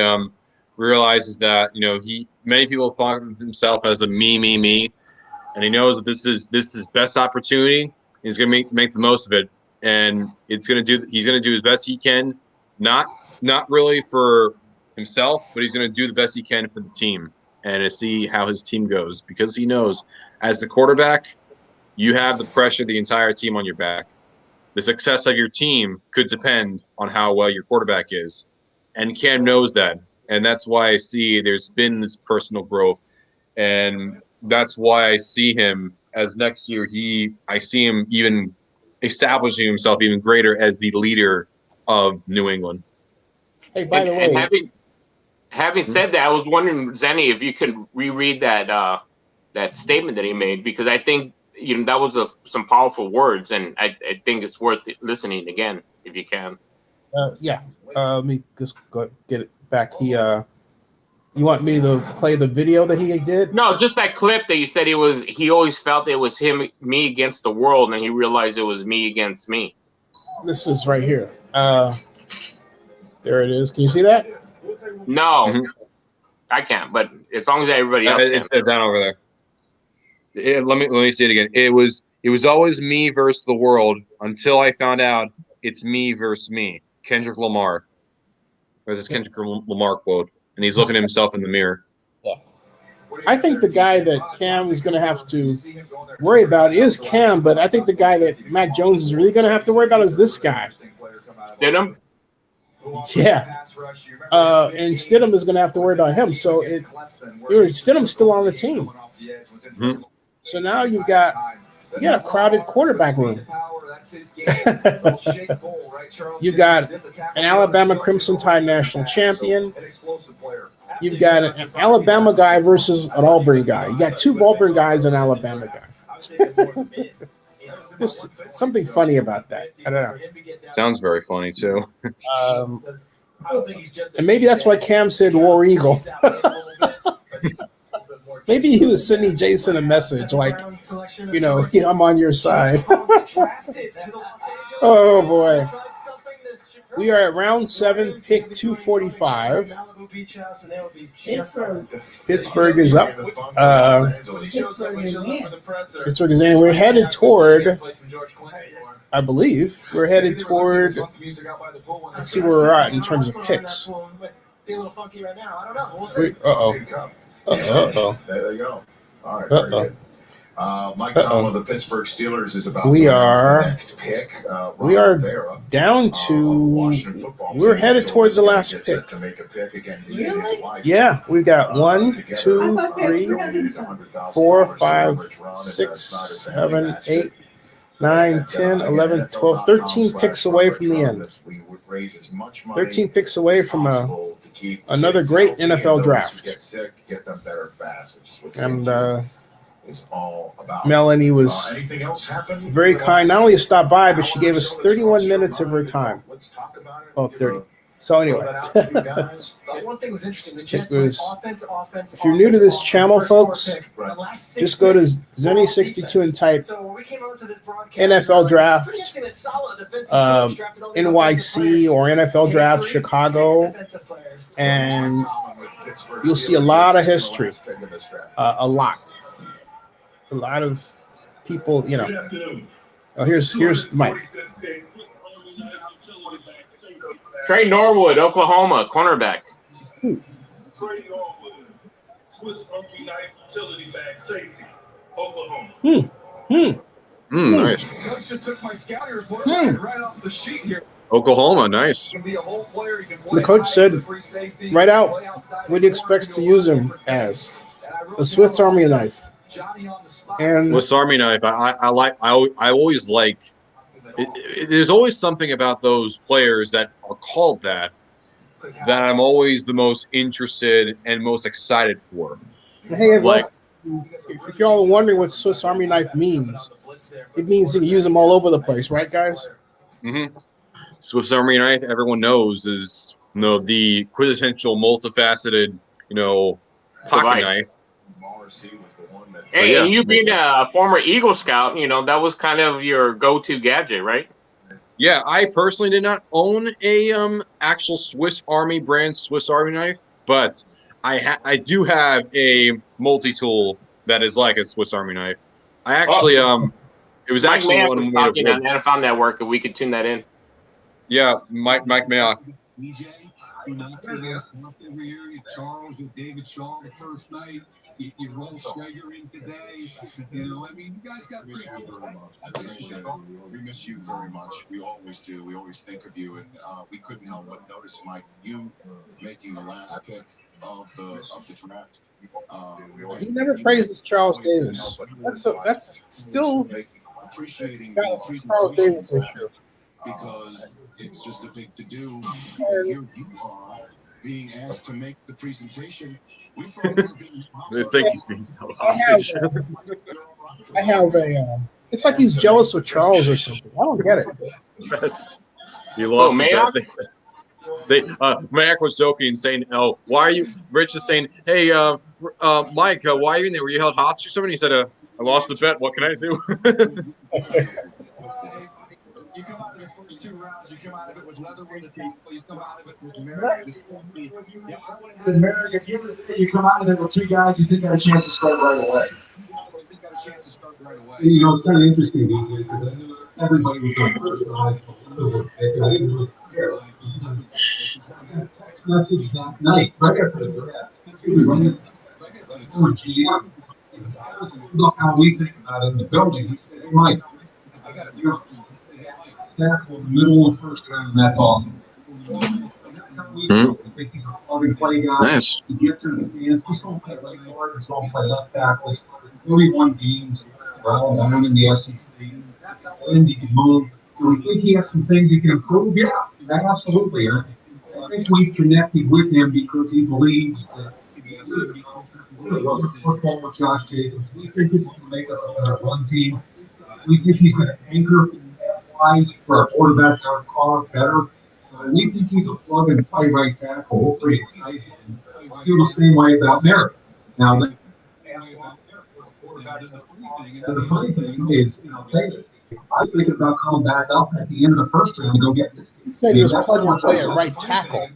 [SPEAKER 3] realizes that many people thought of himself as a me, and he knows that this is his best opportunity. He's going to make the most of it, and he's going to do his best he can, not really for himself, but he's going to do the best he can for the team and to see how his team goes, because he knows as the quarterback, you have the pressure of the entire team on your back. The success of your team could depend on how well your quarterback is, and Cam knows that. And that's why I see there's been this personal growth. And that's why I see him as next year, I see him even establishing himself even greater as the leader of New England.
[SPEAKER 1] Hey, by the way.
[SPEAKER 14] And having said that, I was wondering, Zenny, if you could reread that statement that he made, because I think that was some powerful words, and I think it's worth listening again if you can.
[SPEAKER 1] Let me just go get it back. You want me to play the video that he did?
[SPEAKER 14] No, just that clip that you said he always felt it was me against the world, and he realized it was me against me.
[SPEAKER 1] This is right here. There it is. Can you see that?
[SPEAKER 14] No, I can't. But as long as everybody else can.
[SPEAKER 3] It's down over there. Let me see it again. It was always me versus the world until I found out it's me versus me. Kendrick Lamar. There's this Kendrick Lamar quote, and he's looking at himself in the mirror.
[SPEAKER 1] Yeah. I think the guy that Cam is going to have to worry about is Cam, but I think the guy that Mac Jones is really going to have to worry about is this guy.
[SPEAKER 14] Stidham?
[SPEAKER 1] Yeah. And Stidham is going to have to worry about him. So Stidham's still on the team.
[SPEAKER 3] Mm-hmm.
[SPEAKER 1] So now you got a crowded quarterback room. You got an Alabama Crimson Tide national champion. You've got an Alabama guy versus an Auburn guy. You got two Auburn guys and an Alabama guy. There's something funny about that. I don't know.
[SPEAKER 3] Sounds very funny too.
[SPEAKER 1] And maybe that's why Cam said War Eagle. Maybe he was sending Jason a message like, I'm on your side. Oh, boy. We are at round 7, pick 245. Pittsburgh is up. Pittsburgh is in. We're headed toward, I believe, let's see where we're at in terms of picks. Uh-oh.
[SPEAKER 2] There they go. All right. Very good. Mike Tomlin of the Pittsburgh Steelers is about
[SPEAKER 1] we
[SPEAKER 2] to
[SPEAKER 1] are
[SPEAKER 2] the next pick.
[SPEAKER 1] we are down to we're headed toward the last pick.
[SPEAKER 2] To make a pick again.
[SPEAKER 1] Yeah, we've got 1, 2, 3, 4, 5, 6, 7, 8, 9, 10, 11, 12, 13 picks away from the end. 13 picks away from another great NFL draft. And Melanie was very kind. Not only to stop by, but she gave us 31 minutes of her time. Oh, 30. So anyway, if you're new to this channel, folks, just go to Zenny62 and type NFL Draft NYC or NFL Draft Chicago, and you'll see a lot of history, a lot of people, Oh, here's Mike.
[SPEAKER 14] Trey Norwood, Oklahoma, cornerback.
[SPEAKER 15] Trey Norwood, Swiss Army knife utility bag safety, Oklahoma.
[SPEAKER 3] Nice.
[SPEAKER 15] Coach just took my scouting report right off the sheet here.
[SPEAKER 3] Oklahoma, nice.
[SPEAKER 1] The coach said right out what he expects to use him as a Swiss Army knife. And
[SPEAKER 3] Swiss Army knife, I always like there's always something about those players that are called that I'm always the most interested and most excited for.
[SPEAKER 1] Hey, like, if y'all are wondering what Swiss Army knife means, it means you can use them all over the place, right, guys?
[SPEAKER 3] Mm-hmm. Swiss Army knife, everyone knows, is the quintessential multifaceted, pocket knife.
[SPEAKER 14] Hey, and you being a former Eagle Scout, that was kind of your go-to gadget, right?
[SPEAKER 3] Yeah, I personally did not own a actual Swiss Army brand Swiss Army knife, but I do have a multi-tool that is like a Swiss Army knife. I actually it was actually
[SPEAKER 14] Mike
[SPEAKER 3] one
[SPEAKER 14] was talking on NFL Network, and we could tune that in.
[SPEAKER 3] Yeah, Mike Mayok.
[SPEAKER 16] Charles with David Shaw the first night. You roll Strager in today. You guys got pretty good.
[SPEAKER 2] We miss you very much. We always do. We always think of you, and we couldn't help but notice, Mike, you making the last pick of the draft.
[SPEAKER 1] He never praises Charles Davis. That's still
[SPEAKER 2] appreciating
[SPEAKER 1] Charles Davis issue
[SPEAKER 2] because it's just a big to do. And here you are being asked to make the presentation. We thought we were being
[SPEAKER 1] I have a. It's like he's jealous with Charles or something. I don't get it.
[SPEAKER 3] He lost. Mayok was joking, saying, "Oh, why are you?" Rich is saying, "Hey, Mike, why are you in there? Were you held hostage or something?" He said, "I lost the bet. What can I do?"
[SPEAKER 16] You come out of the first 2 rounds, you come out of it with Leatherwood, you come out of it with Merrick. If you come out of it with 2 guys, you think got a chance to start right away. It's kind of interesting, DJ, because I knew everybody was going first. Text message that night, right after the draft. It was running for GM. Look how we think about it in the building. He said, "Hey, Mike, I got to go. That's the middle of the first round. That's awesome." I think he's a plug-and-play guy.
[SPEAKER 3] Nice.
[SPEAKER 16] He gets in the stands. He's going to play right guard. He's going to play left tackle. 31 games for Alabama in the SEC. And he can move. Do we think he has some things he can improve? Yeah, absolutely. I think we connected with him because he believes that football with Josh Jacobs. We think he's going to make us a better run team. We think he's going to anchor for our quarterback, our car better. We think he's a plug and play right tackle. We're pretty excited. I feel the same way about Merrick. Now, the funny thing is, I'll tell you, I was thinking about coming back up at the end of the first round and go get this.
[SPEAKER 1] He said he was plug and play at right tackle.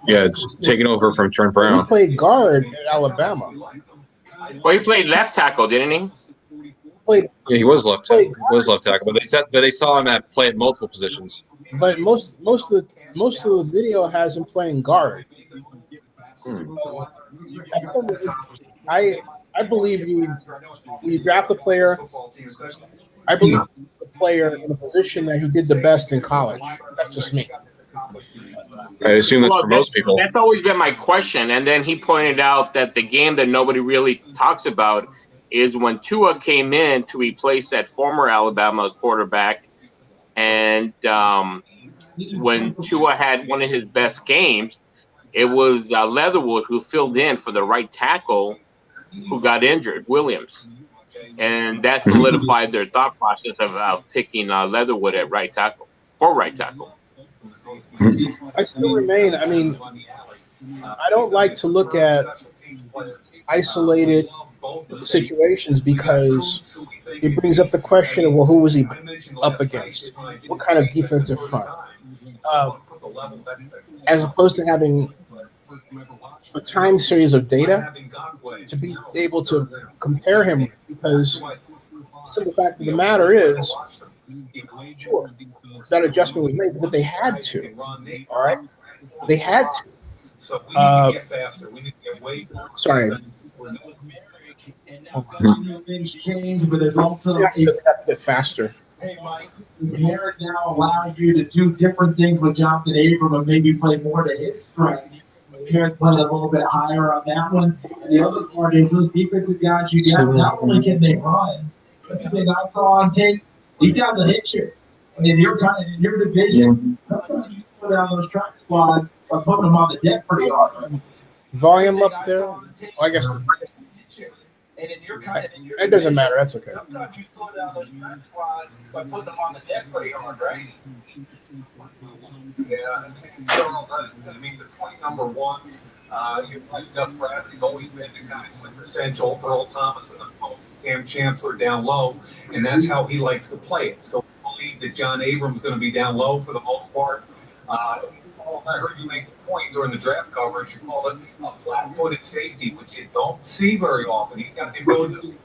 [SPEAKER 3] Yeah, it's taking over from Trent Brown.
[SPEAKER 1] He played guard at Alabama.
[SPEAKER 14] Well, he played left tackle, didn't he?
[SPEAKER 3] Yeah, he was left tackle. He was left tackle, but they saw him play at multiple positions.
[SPEAKER 1] But most of the video has him playing guard. I believe you draft a player. I believe the player in the position that he did the best in college. That's just me.
[SPEAKER 3] I assume that's for most people.
[SPEAKER 14] That's always been my question. And then he pointed out that the game that nobody really talks about is when Tua came in to replace that former Alabama quarterback. And when Tua had one of his best games, it was Leatherwood who filled in for the right tackle who got injured, Williams. And that solidified their thought process of picking Leatherwood at right tackle, for right tackle.
[SPEAKER 1] I still remain. I mean, I don't like to look at isolated situations because it brings up the question of, well, who was he up against? What kind of defensive front? As opposed to having a time series of data to be able to compare him, because the fact of the matter is, sure, that adjustment was made, but they had to. All right, they had to.
[SPEAKER 17] So we need to get faster. We need to get way more.
[SPEAKER 1] Sorry.
[SPEAKER 16] Things change, but there's also
[SPEAKER 1] they have to get faster.
[SPEAKER 16] Hey, Mike, does Merrick now allow you to do different things with Jonathan Abram and maybe play more to his strengths? Merrick played a little bit higher on that one. And the other part is those defensive guys you got, not only can they run, Everything I saw on tape, these guys will hit you. And in your division, sometimes you slow down those track squads by putting them on the deck pretty hard.
[SPEAKER 1] Volume up there. Oh, I guess it doesn't matter. That's okay.
[SPEAKER 17] Sometimes you slow down those track squads by putting them on the deck pretty hard, right? Yeah. So, I mean, the point number one, like Gus Bradley's always been the kind of quintessential Earl Thomas and the Cam Chancellor down low, and that's how he likes to play it. So I believe that John Abrams is going to be down low for the most part. I heard you make the point during the draft coverage. You called it a flat-footed safety, which you don't see very often. He's got the ability to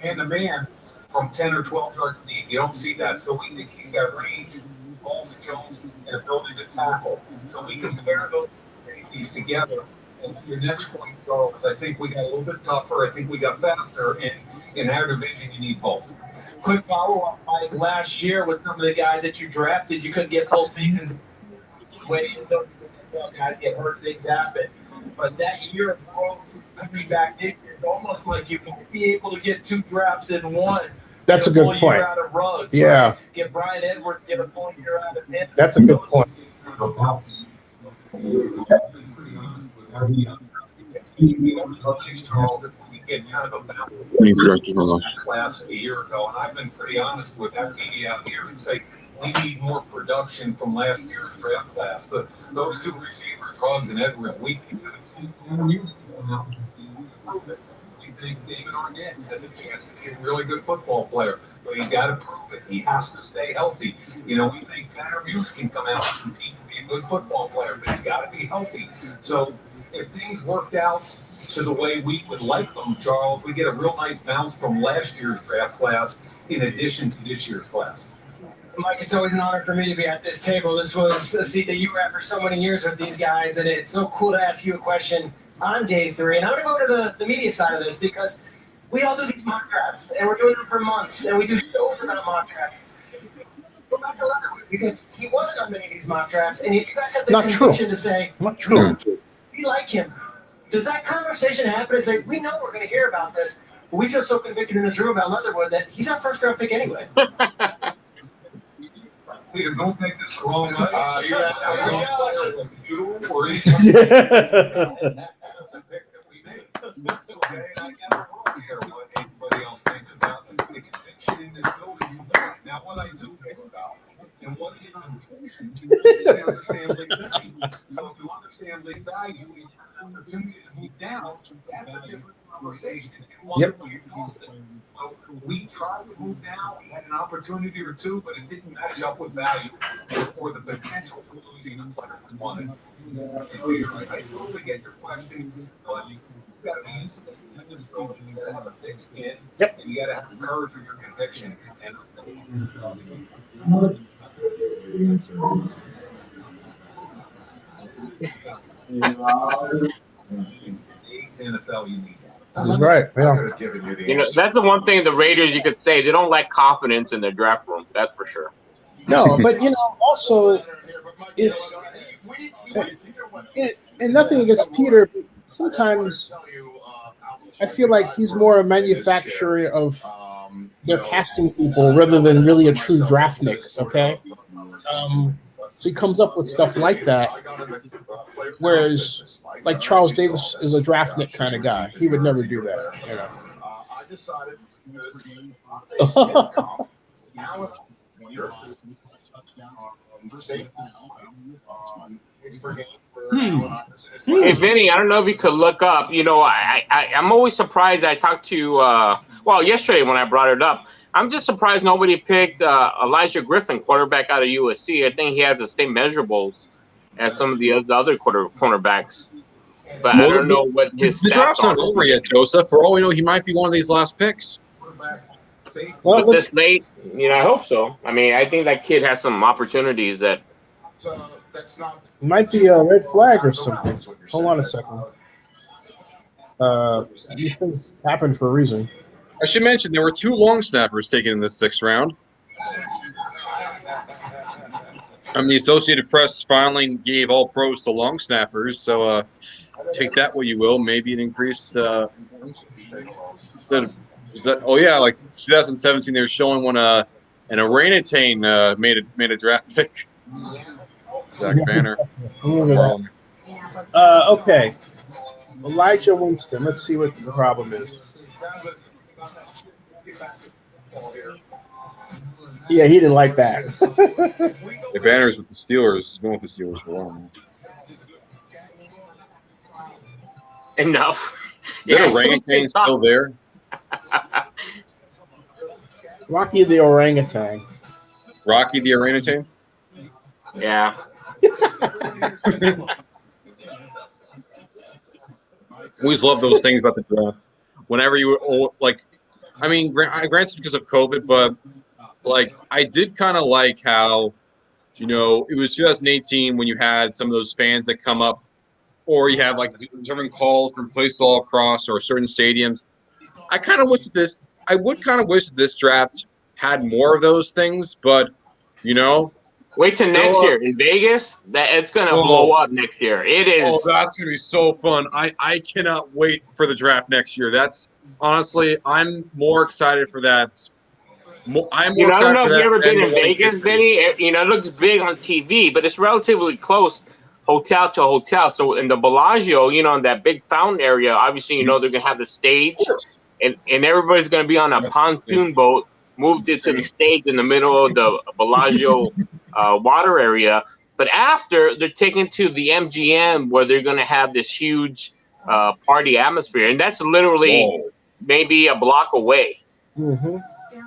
[SPEAKER 17] man-to-man from 10 or 12 yards deep. You don't see that. So we think he's got range, ball skills, and ability to tackle. So we compare those safeties together. And to your next point, Charles, I think we got a little bit tougher. I think we got faster. And in our division, you need both.
[SPEAKER 6] Quick follow-up, Mike. Last year with some of the guys that you drafted, you couldn't get full seasons. Guys get hurt, things happen. But that year of growth coming back this year, it's almost like you might be able to get 2 drafts in one.
[SPEAKER 1] That's a good point.
[SPEAKER 6] Out of Ruggs,
[SPEAKER 1] yeah.
[SPEAKER 6] Right? Get Brian Edwards, get a full year out of him.
[SPEAKER 1] That's a good point.
[SPEAKER 17] Class a year ago, and I've been pretty honest with that media out here and say we need more production from last year's draft class. Those 2 receivers, Hobbs and Edwards, we think David Arnett has a chance to be a really good football player, but he's got to prove it. He has to stay healthy. We think Tanner Muse can come out and compete and be a good football player, but he's got to be healthy. So if things worked out to the way we would like them, Charles, we get a real nice bounce from last year's draft class in addition to this year's class.
[SPEAKER 6] Mike, it's always an honor for me to be at this table. This was a seat that you were at for so many years with these guys, and it's so cool to ask you a question on day 3. And I'm going to go to the media side of this because we all do these mock drafts, and we're doing them for months, and we do shows about mock drafts. Go back to Leatherwood because he wasn't on many of these mock drafts, and you guys have the conviction to say,
[SPEAKER 1] not true.
[SPEAKER 6] We like him. Does that conversation happen and say, we know we're going to hear about this, but we feel so convicted in this room about Leatherwood that he's our first round pick anyway?
[SPEAKER 17] Peter, don't take this the wrong way. Everybody else thinks about the conviction in this building. Now, what I do think about and what is important, you understand league value. So if you understand league value and you have an opportunity to move down, that's a different conversation. And one that we So we tried to move down. We had an opportunity or 2, but it didn't match up with value or the potential for losing a player we wanted. I totally get your question, but you've got to be insulated in this building. You got to have a thick skin, and you got to have the courage of your convictions. And in today's NFL, you need that.
[SPEAKER 1] That's right. Yeah.
[SPEAKER 14] That's the one thing the Raiders you could say they don't lack confidence in their draft room. That's for sure.
[SPEAKER 1] No, but also it's and nothing against Peter. Sometimes I feel like he's more a manufacturer of their casting people rather than really a true draftnik. Okay, so he comes up with stuff like that, whereas like Charles Davis is a draftnik kind of guy. He would never do that.
[SPEAKER 4] I decided
[SPEAKER 14] Hey, Vinny, I don't know if you could look up. I'm always surprised. I talked to yesterday when I brought it up. I'm just surprised nobody picked Elijah Griffin, quarterback out of USC. I think he has the same measurables as some of the other cornerbacks. But I don't know what his
[SPEAKER 3] the draft's not over yet, Joseph. For all we know, he might be one of these last picks.
[SPEAKER 14] Well, this late, I hope so. I mean, I think that kid has some opportunities that.
[SPEAKER 1] Might be a red flag or something. Hold on a second. These things happen for a reason.
[SPEAKER 3] I should mention there were 2 long snappers taken in the 6th round. The Associated Press finally gave all pros to long snappers, so take that what you will. Maybe it increased instead of Was that? Oh yeah, like 2017, they were showing when an orangutan made a draft pick. Zach Banner.
[SPEAKER 1] Okay. Elijah Winston. Let's see what the problem is. Yeah, he didn't like that.
[SPEAKER 3] The Banner's with the Steelers. He's been with the Steelers for a while.
[SPEAKER 14] Enough.
[SPEAKER 3] Is that orangutan still there?
[SPEAKER 1] Rocky the orangutan.
[SPEAKER 3] Rocky the orangutan?
[SPEAKER 14] Yeah.
[SPEAKER 3] Always love those things about the draft. Whenever you like, I mean, granted because of COVID, but like I did kind of like how, you know, it was 2018 when you had some of those fans that come up, or you have like different calls from places all across or certain stadiums. I kind of wish this. I would kind of wish this draft had more of those things, but you know.
[SPEAKER 14] Wait till next year in Vegas. That it's gonna blow up next year. It is.
[SPEAKER 3] Oh, that's gonna be so fun! I cannot wait for the draft next year. That's honestly, I'm more excited for that. I'm more
[SPEAKER 14] I don't know
[SPEAKER 3] excited
[SPEAKER 14] if
[SPEAKER 3] for
[SPEAKER 14] you've ever
[SPEAKER 3] that
[SPEAKER 14] been
[SPEAKER 3] than
[SPEAKER 14] in
[SPEAKER 3] the one
[SPEAKER 14] Vegas, Benny. You know, it looks big on TV, but it's relatively close, hotel to hotel. So in the Bellagio, you know, in that big fountain area, obviously, you know, they're gonna have the stage, and everybody's gonna be on a pontoon boat, moved into the stage in the middle of the Bellagio water area. But after, they're taken to the MGM where they're gonna have this huge party atmosphere, and that's literally maybe a block away.
[SPEAKER 1] Mm-hmm.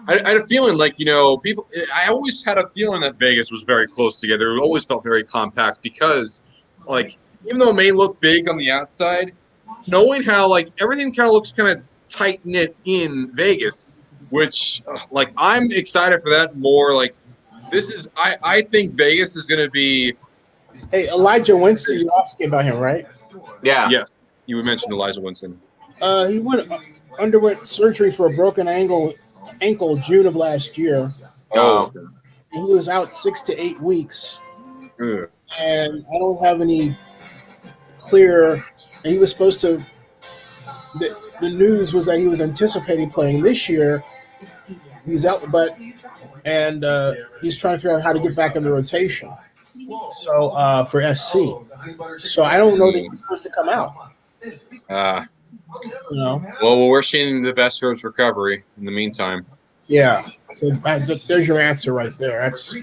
[SPEAKER 3] I had a feeling like, you know, people. I always had a feeling that Vegas was very close together. It always felt very compact because, like, even though it may look big on the outside, knowing how like everything kind of looks kind of tight knit in Vegas, which like I'm excited for that more. Like, this is I think Vegas is going to be.
[SPEAKER 1] Hey, Elijah Winston, you're asking about him, right?
[SPEAKER 14] Yeah.
[SPEAKER 3] Yes, you mentioned Elijah Winston.
[SPEAKER 1] He underwent surgery for a broken ankle June of last year.
[SPEAKER 3] Oh.
[SPEAKER 1] And he was out 6 to 8 weeks.
[SPEAKER 3] Ugh.
[SPEAKER 1] And I don't have any clear. And he was supposed to. The news was that he was anticipating playing this year. He's out, and he's trying to figure out how to get back in the rotation. So for SC, so I don't know that he's supposed to come out. You know.
[SPEAKER 3] Well, we're seeing the best for his recovery in the meantime.
[SPEAKER 1] Yeah. So there's your answer right there. That's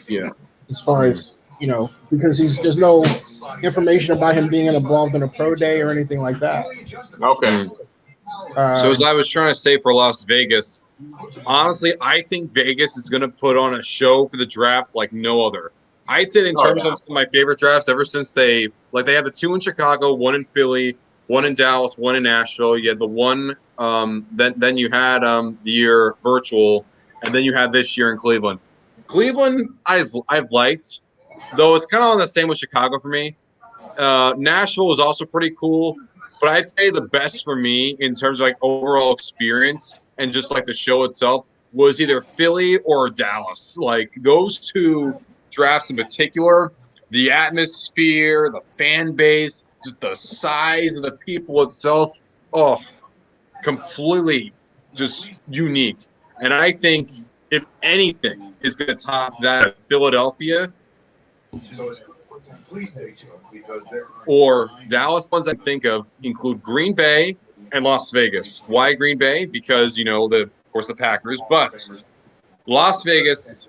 [SPEAKER 1] as far as you know, because there's no information about him being involved in a pro day or anything like that.
[SPEAKER 14] Okay.
[SPEAKER 3] So as I was trying to say for Las Vegas, honestly, I think Vegas is going to put on a show for the draft like no other. I'd say in terms of my favorite drafts ever since they have the 2 in Chicago, 1 in Philly, 1 in Dallas, 1 in Nashville. You had the 1, then you had the year virtual, and then you had this year in Cleveland. Cleveland, I've liked, though it's kind of on the same with Chicago for me. Nashville was also pretty cool. But I'd say the best for me in terms of like overall experience and just like the show itself was either Philly or Dallas. Like those 2 drafts in particular, the atmosphere, the fan base, just the size of the people itself, completely just unique. And I think if anything is going to top that of Philadelphia or Dallas, ones I think of include Green Bay and Las Vegas. Why Green Bay? Because, you know, of course, the Packers. But Las Vegas,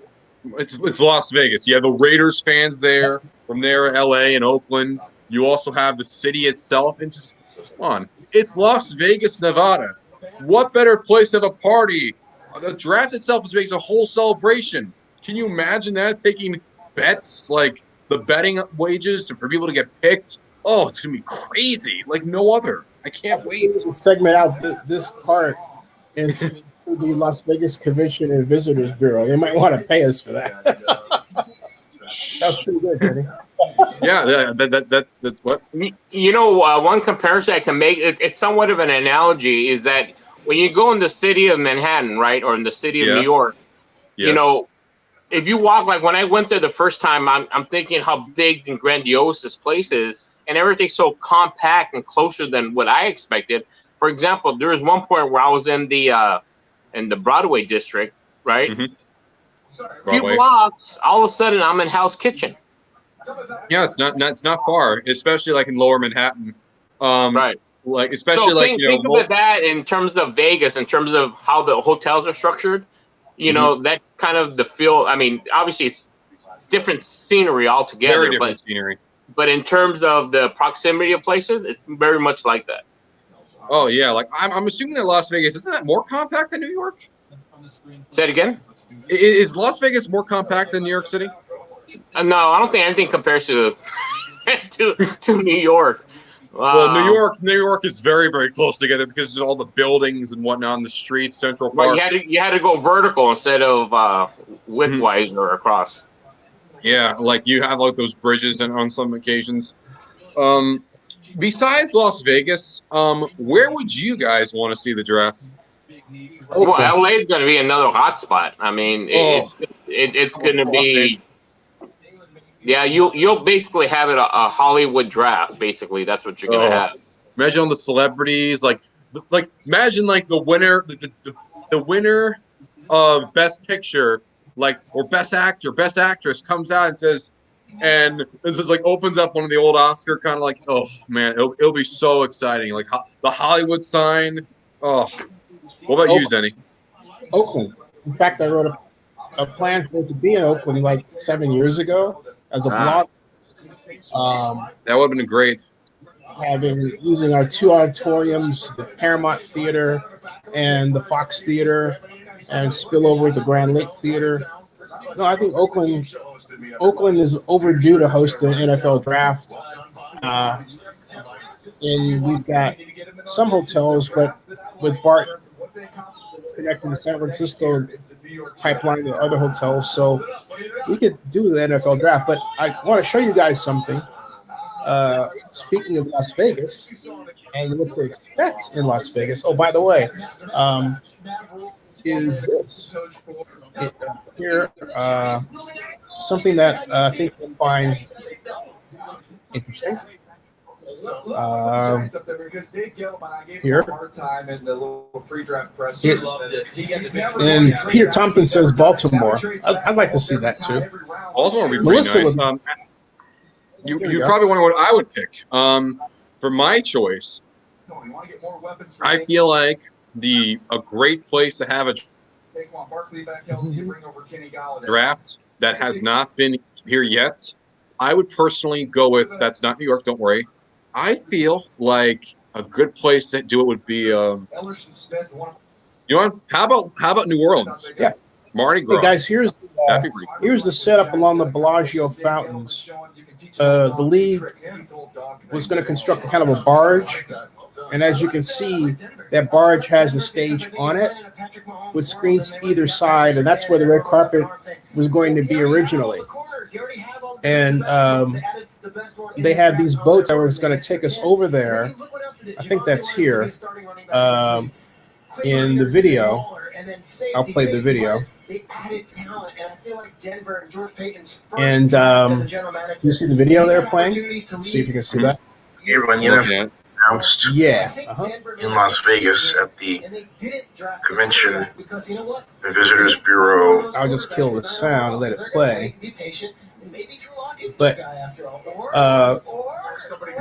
[SPEAKER 3] it's Las Vegas. You have the Raiders fans there, from there, LA and Oakland. You also have the city itself. And just, come on, it's Las Vegas, Nevada. What better place to have a party? The draft itself makes a whole celebration. Can you imagine that? Taking bets, like the betting wages for people to get picked. Oh, it's going to be crazy. Like no other. I can't wait.
[SPEAKER 1] Segment out this part is to the Las Vegas Convention and Visitors Bureau. They might want to pay us for that. That's pretty good, Kenny.
[SPEAKER 3] Yeah, that's what.
[SPEAKER 14] You know, one comparison I can make, it's somewhat of an analogy, is that when you go in the city of Manhattan, right, or in the city of New York, you know, if you walk, like when I went there the first time, I'm thinking how big and grandiose this place is, and everything's so compact and closer than what I expected. For example, there was one point where I was in the in the Broadway district, right?
[SPEAKER 3] Mm-hmm.
[SPEAKER 14] A few blocks, all of a sudden I'm in Hell's Kitchen.
[SPEAKER 3] Yeah, it's not far, especially like in Lower Manhattan.
[SPEAKER 14] Right.
[SPEAKER 3] Like especially
[SPEAKER 14] So
[SPEAKER 3] like
[SPEAKER 14] think about that in terms of Vegas, in terms of how the hotels are structured. You know, that kind of the feel. I mean, obviously it's different scenery altogether.
[SPEAKER 3] Very different scenery.
[SPEAKER 14] But in terms of the proximity of places, it's very much like that.
[SPEAKER 3] Oh yeah, like I'm assuming that Las Vegas isn't that more compact than New York?
[SPEAKER 14] Say it again.
[SPEAKER 3] Is Las Vegas more compact than New York City?
[SPEAKER 14] No, I don't think anything compares to to New York.
[SPEAKER 3] Well, New York is very, very close together because there's all the buildings and whatnot on the streets, Central Park.
[SPEAKER 14] But you had to go vertical instead of widthwise or across.
[SPEAKER 3] Yeah, like you have like those bridges and on some occasions. Besides Las Vegas, where would you guys want to see the draft?
[SPEAKER 14] Well, LA is going to be another hot spot. I mean, it's going to be. Yeah, you'll basically have it a Hollywood draft. Basically, that's what you're gonna have.
[SPEAKER 3] Imagine all the celebrities, like imagine like the winner, the winner of Best Picture, like or Best Actor, Best Actress comes out and says, and this is like opens up one of the old Oscar kind of like, oh man, it'll be so exciting, like the Hollywood sign. Oh, what about you, Zenny?
[SPEAKER 1] Oakland. In fact, I wrote a plan for it to be in Oakland like 7 years ago. As a blog,
[SPEAKER 3] that would have been great.
[SPEAKER 1] Using our two auditoriums, the Paramount Theater and the Fox Theater, and spill over at the Grand Lake Theater. No, I think Oakland is overdue to host an NFL draft. And we've got some hotels, but with BART connecting to San Francisco pipeline to other hotels, so we could do the NFL draft. But I want to show you guys something. Speaking of Las Vegas and what to expect in Las Vegas. Oh, by the way, is this here something that I think you'll find interesting. Here. And Peter Tompkins says Baltimore. I'd like to see that too.
[SPEAKER 3] Baltimore would be pretty nice. You probably wonder what I would pick. For my choice, I feel like a great place to have a draft that has not been here yet. I would personally go with, that's not New York, don't worry. I feel like a good place to do it would be, you know, how about New Orleans?
[SPEAKER 1] Yeah,
[SPEAKER 3] Mardi Gras.
[SPEAKER 1] Hey guys, here's the setup along the Bellagio fountains. The league was going to construct kind of a barge, and as you can see, that barge has a stage on it with screens to either side, and that's where the red carpet was going to be originally. And they had these boats that were going to take us over there. I think that's here in the video. I'll play the video. And you see the video they're playing? Let's see if you can see that.
[SPEAKER 6] Everyone, you know, announced in Las Vegas at the Convention and Visitors Bureau.
[SPEAKER 1] I'll just kill the sound and let it play. But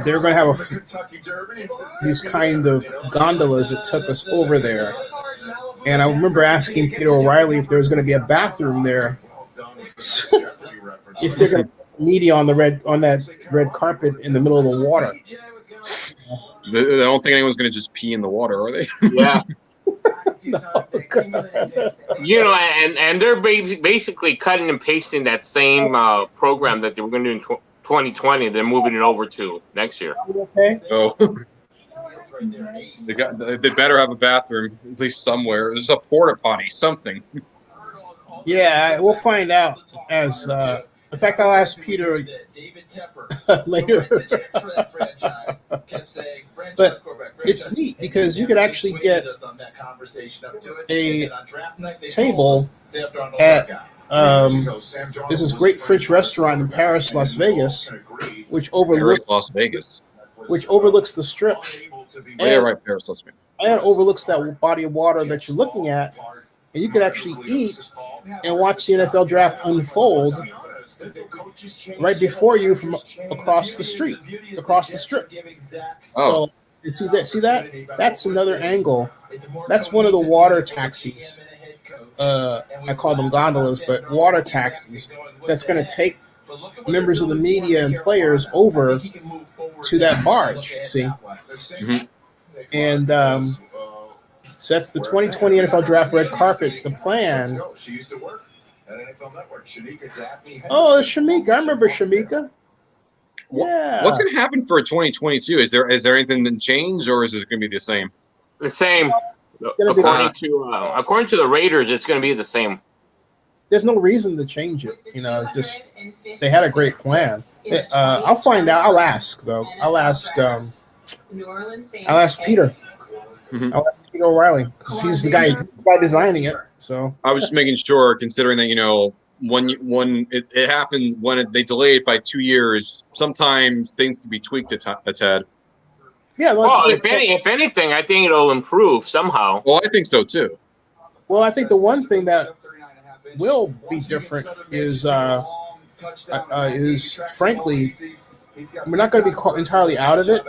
[SPEAKER 1] they're going to have these kind of gondolas that took us over there. And I remember asking Peter O'Reilly if there was going to be a bathroom there. If they're going to put media on that red carpet in the middle of the water.
[SPEAKER 3] I don't think anyone's going to just pee in the water, are they?
[SPEAKER 14] Yeah. No, you know, and they're basically cutting and pasting that same program that they were going to do in 2020. They're moving it over to next year.
[SPEAKER 1] Okay.
[SPEAKER 3] Oh. They better have a bathroom at least somewhere. There's a porta potty, something.
[SPEAKER 1] Yeah, we'll find out as. In fact, I'll ask Peter later. But it's neat because you could actually get a table at this is Great French Restaurant in Paris, Las Vegas, which overlooks
[SPEAKER 3] Las Vegas,
[SPEAKER 1] which overlooks the Strip.
[SPEAKER 3] Yeah, right, Paris, Las Vegas.
[SPEAKER 1] And overlooks that body of water that you're looking at. and you could actually eat and watch the NFL draft unfold right before you from across the street, across the strip.
[SPEAKER 3] Oh.
[SPEAKER 1] So, and see that? That's another angle. That's one of the water taxis. I call them gondolas, but water taxis. That's going to take members of the media and players over to that barge. See, and so that's the 2020 NFL Draft red carpet. The plan. Oh, Shamika! I remember Shamika. Yeah.
[SPEAKER 3] What's going to happen for 2022? Is there anything that changed, or is it going to be the same?
[SPEAKER 14] The same. According to the Raiders, it's going to be the same.
[SPEAKER 1] There's no reason to change it. Just they had a great plan. I'll find out. I'll ask though. I'll ask Peter.
[SPEAKER 3] Mm-hmm.
[SPEAKER 1] I'll ask Peter O'Reilly because he's the guy designing it. So
[SPEAKER 3] I was just making sure, considering that when it happened when they delayed by 2 years, sometimes things can be tweaked a tad.
[SPEAKER 1] Yeah.
[SPEAKER 14] Well, if anything, I think it'll improve somehow.
[SPEAKER 3] Well, I think so too.
[SPEAKER 1] Well, I think the one thing that will be different is frankly, we're not going to be entirely out of it,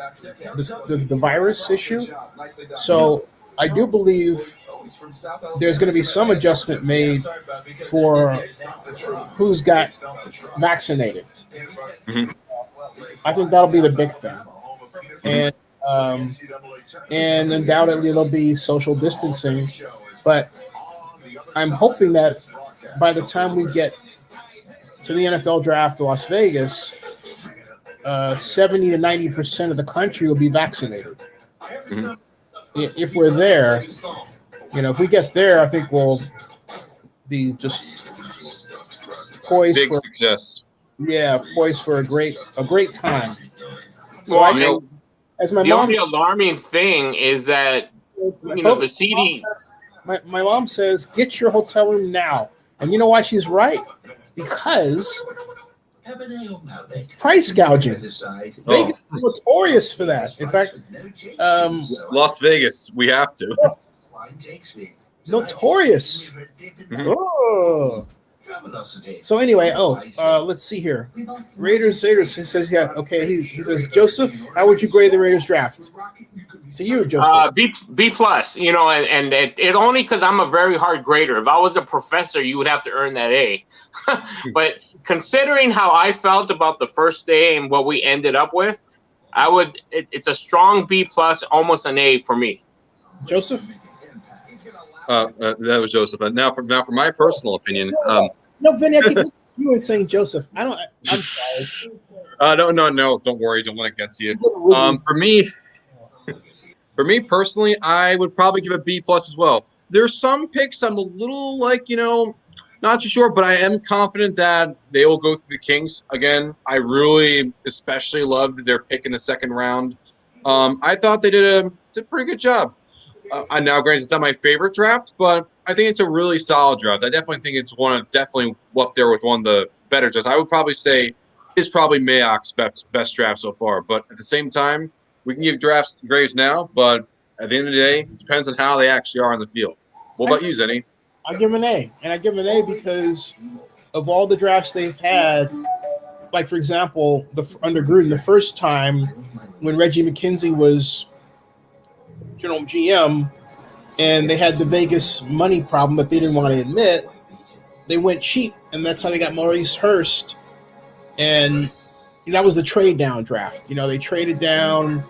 [SPEAKER 1] the virus issue. So I do believe there's going to be some adjustment made for who's got vaccinated.
[SPEAKER 3] Mm-hmm.
[SPEAKER 1] I think that'll be the big thing. And undoubtedly there'll be social distancing, but I'm hoping that by the time we get to the NFL draft to Las Vegas, 70 to 90% of the country will be vaccinated.
[SPEAKER 3] Mm-hmm.
[SPEAKER 1] If we're there, if we get there, I think we'll be just poised
[SPEAKER 3] Big
[SPEAKER 1] for
[SPEAKER 3] success.
[SPEAKER 1] Yeah, poised for a great time. So
[SPEAKER 14] Well,
[SPEAKER 1] as my
[SPEAKER 14] the
[SPEAKER 1] mom,
[SPEAKER 14] only alarming thing is that the CD.
[SPEAKER 1] My mom says, get your hotel room now. And you know why she's right? Because price gouging. Vegas is notorious for that. In fact,
[SPEAKER 3] Las Vegas, we have to.
[SPEAKER 1] Notorious.
[SPEAKER 3] Mm-hmm.
[SPEAKER 1] Oh. So anyway, let's see here. Raiders. He says, yeah, okay. He says, Joseph, how would you grade the Raiders draft? To you, Joseph.
[SPEAKER 14] B plus. And it only because I'm a very hard grader. If I was a professor, you would have to earn that A. But considering how I felt about the first day and what we ended up with, it's a strong B plus, almost an A for me.
[SPEAKER 1] Joseph.
[SPEAKER 3] That was Joseph. Now for my personal opinion.
[SPEAKER 1] No, Vinny, I think you were saying Joseph. I'm sorry.
[SPEAKER 3] No, don't worry. Don't let it get to you. For me personally, I would probably give it B plus as well. There's some picks I'm a little not too sure, but I am confident that they will go through the Kings again. I really especially loved their pick in the second round. I thought they did a pretty good job. Now, granted, it's not my favorite draft, but I think it's a really solid draft. I definitely think it's definitely up there with one of the better drafts. I would probably say it's probably Mayok's best draft so far. But at the same time, we can give drafts grades now, but at the end of the day, it depends on how they actually are on the field. What about you, Zenny?
[SPEAKER 1] I give an A, and I give an A because of all the drafts they've had. Like, for example, under Gruden, the first time when Reggie McKenzie was general GM, and they had the Vegas money problem that they didn't want to admit, they went cheap, and that's how they got Maurice Hurst. And that was the trade down draft. They traded down.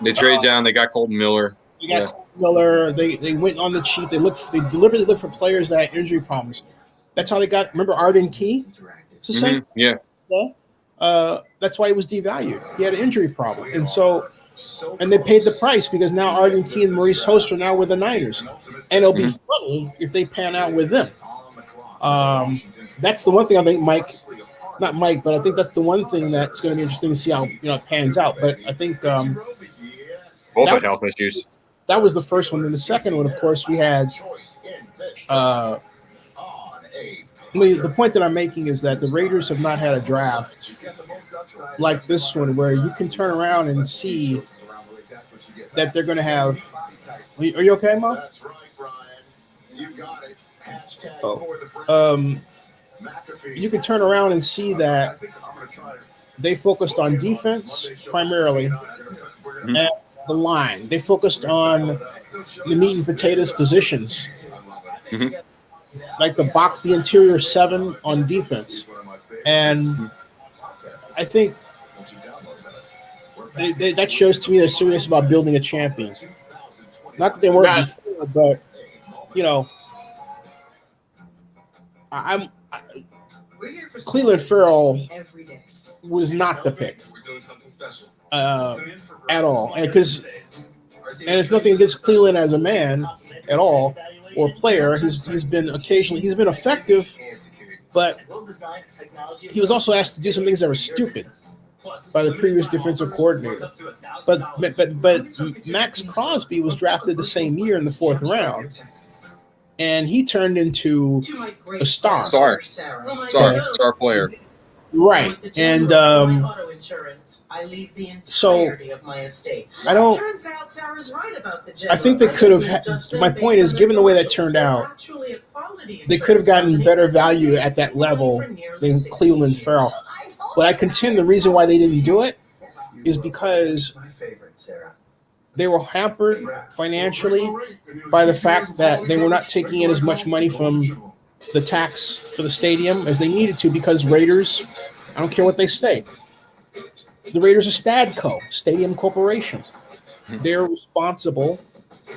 [SPEAKER 3] They traded down. They got Colton Miller.
[SPEAKER 1] They got Colton Miller. They went on the cheap. They deliberately looked for players that had injury problems. That's how they got. Remember Arden Key? It's the same.
[SPEAKER 3] Yeah.
[SPEAKER 1] That's why he was devalued. He had an injury problem, and they paid the price because now Arden Key and Maurice Host are now with the Niners, and it'll be funny if they pan out with them. That's the one thing I think not Mike, but I think that's the one thing that's going to be interesting to see how it pans out. But I think
[SPEAKER 3] both had health issues.
[SPEAKER 1] That was the first one. And the second one, of course, we had. The point that I'm making is that the Raiders have not had a draft like this one where you can turn around and see that they're going to have. Are you okay, Mo? you can turn around and see that they focused on defense primarily and the line. They focused on the meat and potatoes positions, like the interior 7 on defense. And I think that shows to me they're serious about building a champion. Not that they weren't before, but Cleveland Farrell was not the pick at all, and it's nothing against Cleveland as a man at all or player. He's been effective, but he was also asked to do some things that were stupid by the previous defensive coordinator. But Max Crosby was drafted the same year in the 4th round, and he turned into a star
[SPEAKER 3] player.
[SPEAKER 1] Right. And so I think they could have my point is, given the way that turned out, they could have gotten better value at that level than Cleveland Farrell. But I contend the reason why they didn't do it is because they were hampered financially by the fact that they were not taking in as much money from the tax for the stadium as they needed to, because Raiders, I don't care what they say, the Raiders are Stadco, Stadium Corporation. They're responsible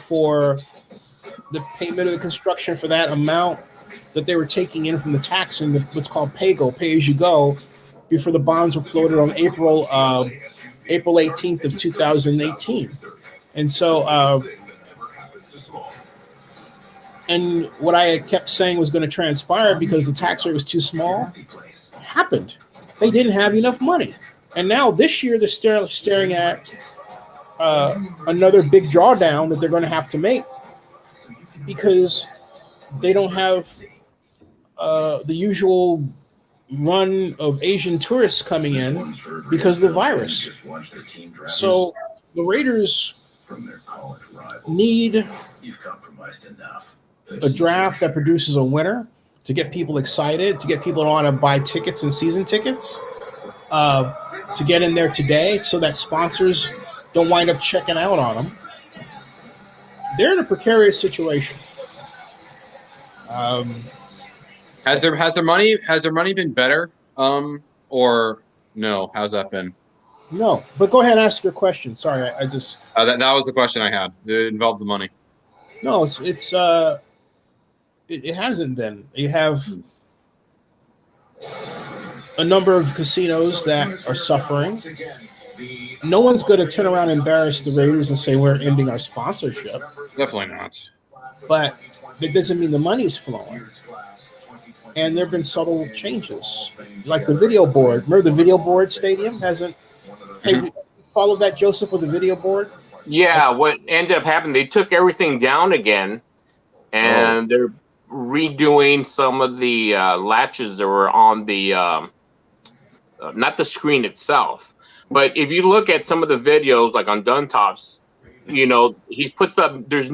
[SPEAKER 1] for the payment of the construction for that amount that they were taking in from the tax in what's called PAYGO, pay as you go, before the bonds were floated on April 18th of 2018. And so, and what I kept saying was going to transpire because the tax rate was too small happened. They didn't have enough money. And now this year they're staring at another big drawdown that they're going to have to make because they don't have the usual run of Asian tourists coming in because of the virus. So the Raiders need a draft that produces a winner to get people excited, to get people to want to buy tickets and season tickets, to get in there today so that sponsors don't wind up checking out on them. They're in a precarious situation.
[SPEAKER 3] Has their money been better? Or no? How's that been?
[SPEAKER 1] No, but go ahead and ask your question. Sorry, I just
[SPEAKER 3] that was the question I had. It involved the money.
[SPEAKER 1] No, it hasn't been. You have a number of casinos that are suffering. No one's going to turn around and embarrass the Raiders and say we're ending our sponsorship.
[SPEAKER 3] Definitely not.
[SPEAKER 1] But that doesn't mean the money's flowing. And there have been subtle changes, like the video board. Remember the video board stadium hasn't. Hey, you followed that, Joseph, with the video board?
[SPEAKER 14] Yeah, what ended up happening, they took everything down again, and they're redoing some of the latches that were on the, not the screen itself, but if you look at some of the videos, like on Duntop's, he puts up, there's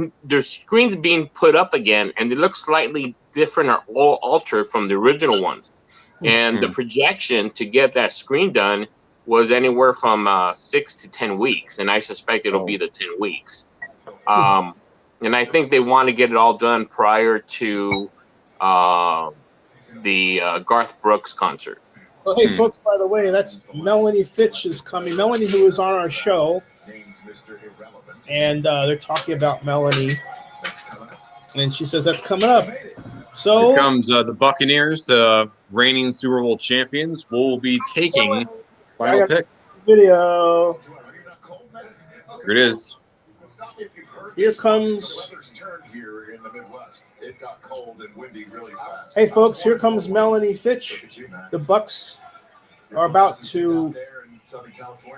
[SPEAKER 14] screens being put up again, and they look slightly different or altered from the original ones. And the projection to get that screen done was anywhere from 6 to 10 weeks, and I suspect it'll be the 10 weeks. And I think they want to get it all done prior to the Garth Brooks concert.
[SPEAKER 1] Oh, hey, folks, by the way, that's Melanie Fitch is coming. Melanie, who is on our show, and they're talking about Melanie, and she says that's coming up. So
[SPEAKER 3] here comes the Buccaneers, reigning Super Bowl champions, will be taking final pick.
[SPEAKER 1] Video.
[SPEAKER 3] Here it is.
[SPEAKER 1] Here comes. Hey, folks, here comes Melanie Fitch. The Bucs are about to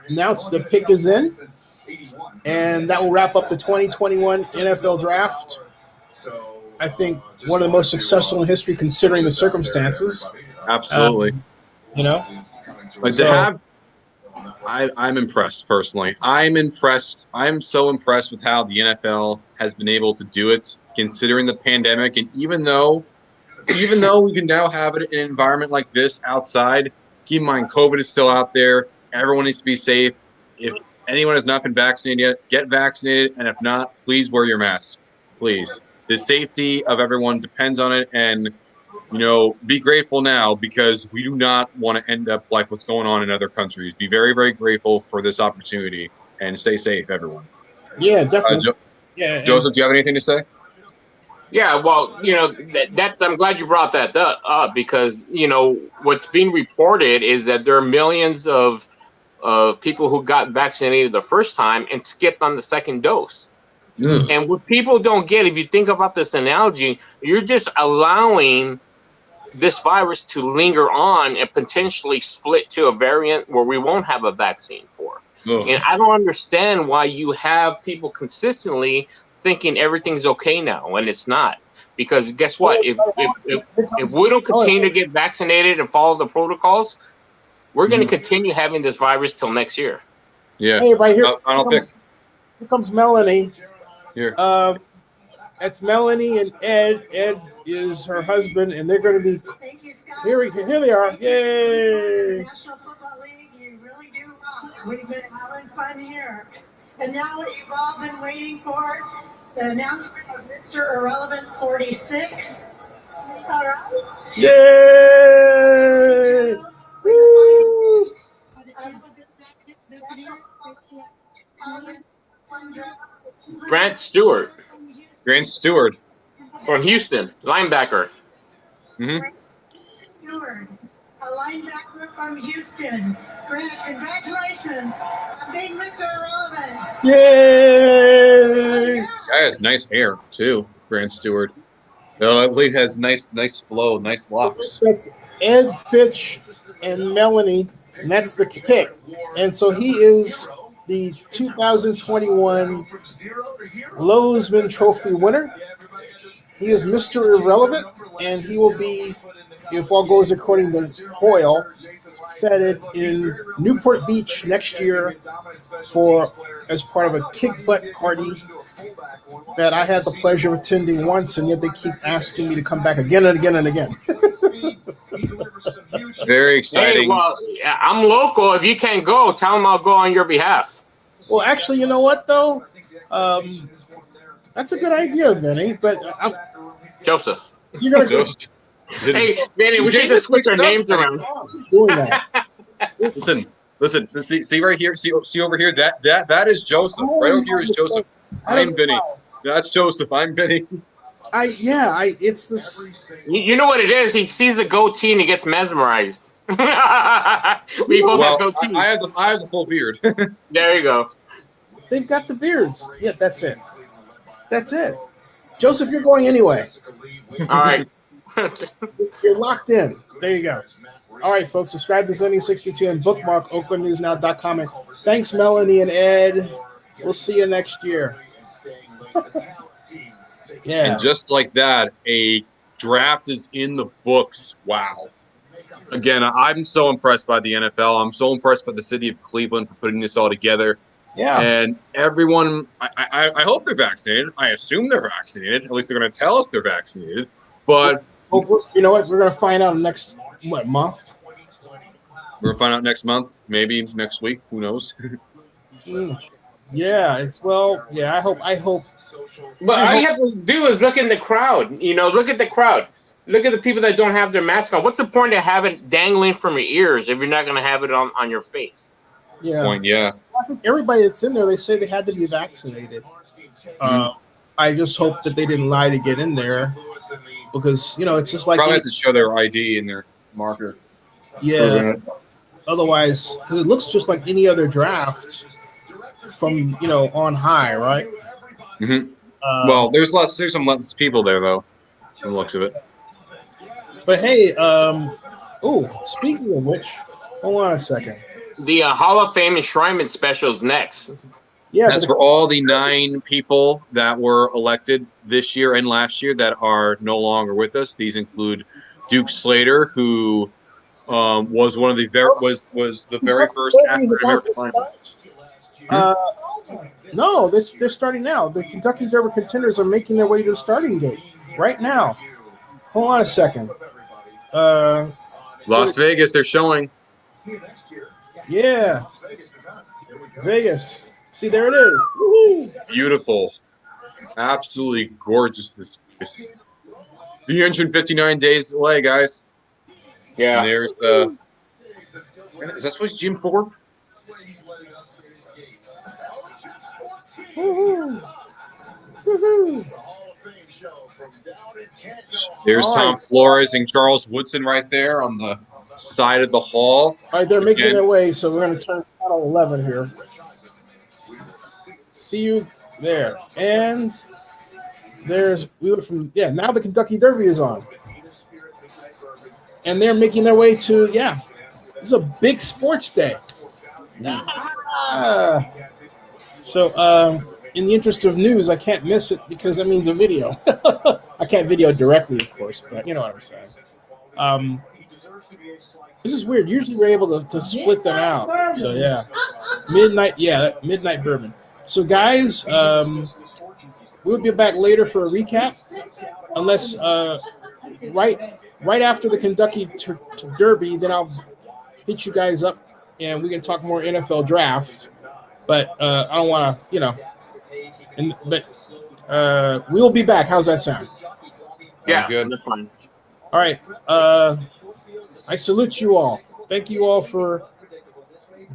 [SPEAKER 1] announce the pick is in, and that will wrap up the 2021 NFL Draft. I think one of the most successful in history, considering the circumstances.
[SPEAKER 3] Absolutely. But to have, I'm impressed personally. I'm impressed. I'm so impressed with how the NFL has been able to do it. considering the pandemic. And even though we can now have it in an environment like this outside, keep in mind COVID is still out there. Everyone needs to be safe. If anyone has not been vaccinated yet, get vaccinated. And if not, please wear your mask. Please. The safety of everyone depends on it. And, be grateful now, because we do not want to end up like what's going on in other countries. Be very, very grateful for this opportunity and stay safe, everyone.
[SPEAKER 1] Yeah, definitely.
[SPEAKER 3] Joseph, do you have anything to say?
[SPEAKER 14] Yeah, well, that's I'm glad you brought that up because what's being reported is that there are millions of people who got vaccinated the first time and skipped on the second dose. And what people don't get, if you think about this analogy, you're just allowing this virus to linger on and potentially split to a variant where we won't have a vaccine for. And I don't understand why you have people consistently thinking everything's okay now when it's not. Because guess what? If we don't continue to get vaccinated and follow the protocols, we're going to continue having this virus till next year.
[SPEAKER 3] Yeah.
[SPEAKER 1] Hey, right here.
[SPEAKER 3] Here
[SPEAKER 1] comes Melanie.
[SPEAKER 3] Here.
[SPEAKER 1] That's Melanie and Ed. Ed is her husband, and they're going to be here. They are. Yay!
[SPEAKER 18] National Football League, you really do rock. We've been having fun here, and now what you've all been waiting for, the announcement of Mr. Irrelevant 46. All right.
[SPEAKER 1] Yay! Woo!
[SPEAKER 14] Grant Stewart from Houston, linebacker.
[SPEAKER 18] Stewart, a linebacker from Houston. Grant, congratulations on being Mr. Irrelevant.
[SPEAKER 1] Yay!
[SPEAKER 3] Guy has nice hair too, Grant Stewart. I believe has nice flow, nice locks.
[SPEAKER 1] That's Ed, Fitch, and Melanie, and that's the pick. And so he is the 2021 Lozman Trophy winner. He is Mr. Irrelevant, and he will be, if all goes according to Hoyle, feted in Newport Beach next year as part of a kick butt party that I had the pleasure of attending once, and yet they keep asking me to come back again and again and again.
[SPEAKER 3] Very exciting.
[SPEAKER 14] Hey, well, I'm local. If you can't go, tell them I'll go on your behalf.
[SPEAKER 1] Well, actually, you know what, though? That's a good idea, Vinny, but
[SPEAKER 14] Joseph.
[SPEAKER 1] You're going to go.
[SPEAKER 14] Hey, Vinny, we should just switch our names around.
[SPEAKER 1] Doing that.
[SPEAKER 3] Listen. See right here. See over here. That is Joseph. Right over here is Joseph. I'm Vinny. That's Joseph. I'm Vinny.
[SPEAKER 1] It's this.
[SPEAKER 14] You know what it is? He sees the goatee and he gets mesmerized. We both have goatees.
[SPEAKER 3] I have the full beard.
[SPEAKER 14] There you go.
[SPEAKER 1] They've got the beards. Yeah, that's it. Joseph, you're going anyway.
[SPEAKER 14] All right.
[SPEAKER 1] You're locked in. There you go. All right, folks, subscribe to Zony62 and bookmark oaklandnewsnow.com. And thanks, Melanie and Ed. We'll see you next year. Yeah.
[SPEAKER 3] And just like that, a draft is in the books. Wow. Again, I'm so impressed by the NFL. I'm so impressed by the city of Cleveland for putting this all together.
[SPEAKER 1] Yeah.
[SPEAKER 3] And everyone, I hope they're vaccinated. I assume they're vaccinated. At least they're going to tell us they're vaccinated. But
[SPEAKER 1] you know what? We're going to find out next month.
[SPEAKER 3] We're going to find out next month, maybe next week. Who knows?
[SPEAKER 1] Yeah, I hope.
[SPEAKER 14] But all you have to do is look in the crowd. Look at the crowd. Look at the people that don't have their mask on. What's the point to have it dangling from your ears if you're not going to have it on your face?
[SPEAKER 1] Yeah.
[SPEAKER 3] Yeah.
[SPEAKER 1] I think everybody that's in there, they say they had to be vaccinated. I just hope that they didn't lie to get in there, because it's just like
[SPEAKER 3] probably have to show their ID and their marker.
[SPEAKER 1] Yeah. Otherwise, because it looks just like any other draft from on high, right?
[SPEAKER 3] Mm-hmm. Well, there's some less people there though, from the looks of it.
[SPEAKER 1] But hey, speaking of which, hold on a second.
[SPEAKER 14] The Hall of Fame enshrinement special is next.
[SPEAKER 1] Yeah,
[SPEAKER 3] that's for all the 9 people that were elected this year and last year that are no longer with us. These include Duke Slater, who was the very first African American.
[SPEAKER 1] No, they're starting now. The Kentucky Derby contenders are making their way to the starting gate right now. Hold on a second.
[SPEAKER 3] Las Vegas, they're showing.
[SPEAKER 1] Yeah. Vegas. See, there it is. Woo-hoo.
[SPEAKER 3] Beautiful. Absolutely gorgeous, this place. 359 days away, guys.
[SPEAKER 14] Yeah.
[SPEAKER 3] And there's is that supposed to be Jim Thorpe?
[SPEAKER 1] Woo-hoo. Woo-hoo.
[SPEAKER 3] There's
[SPEAKER 1] All
[SPEAKER 3] Tom
[SPEAKER 1] right.
[SPEAKER 3] Flores and Charles Woodson right there on the side of the hall.
[SPEAKER 1] All right, they're making
[SPEAKER 3] Again.
[SPEAKER 1] their way, so we're going to turn channel 11 here. See you there. And now the Kentucky Derby is on. And they're making their way to, it's a big sports day. So, in the interest of news, I can't miss it because that means a video. I can't video directly, of course, but you know what I'm saying. This is weird. Usually we're able to split them out. So, yeah. Midnight Bourbon. So, guys, we'll be back later for a recap, unless right after the Kentucky Derby, then I'll hit you guys up and we can talk more NFL draft. But I don't want to, but we'll be back. How's that sound?
[SPEAKER 14] Yeah,
[SPEAKER 3] good.
[SPEAKER 14] That's fine.
[SPEAKER 1] All right. I salute you all. Thank you all for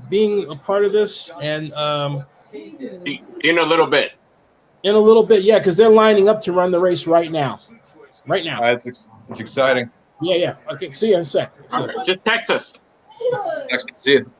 [SPEAKER 1] being a part of this. And
[SPEAKER 14] in a little bit.
[SPEAKER 1] Yeah, because they're lining up to run the race right now.
[SPEAKER 3] It's exciting.
[SPEAKER 1] Yeah. Okay, see you in a sec.
[SPEAKER 14] All right, just text us.
[SPEAKER 3] See you.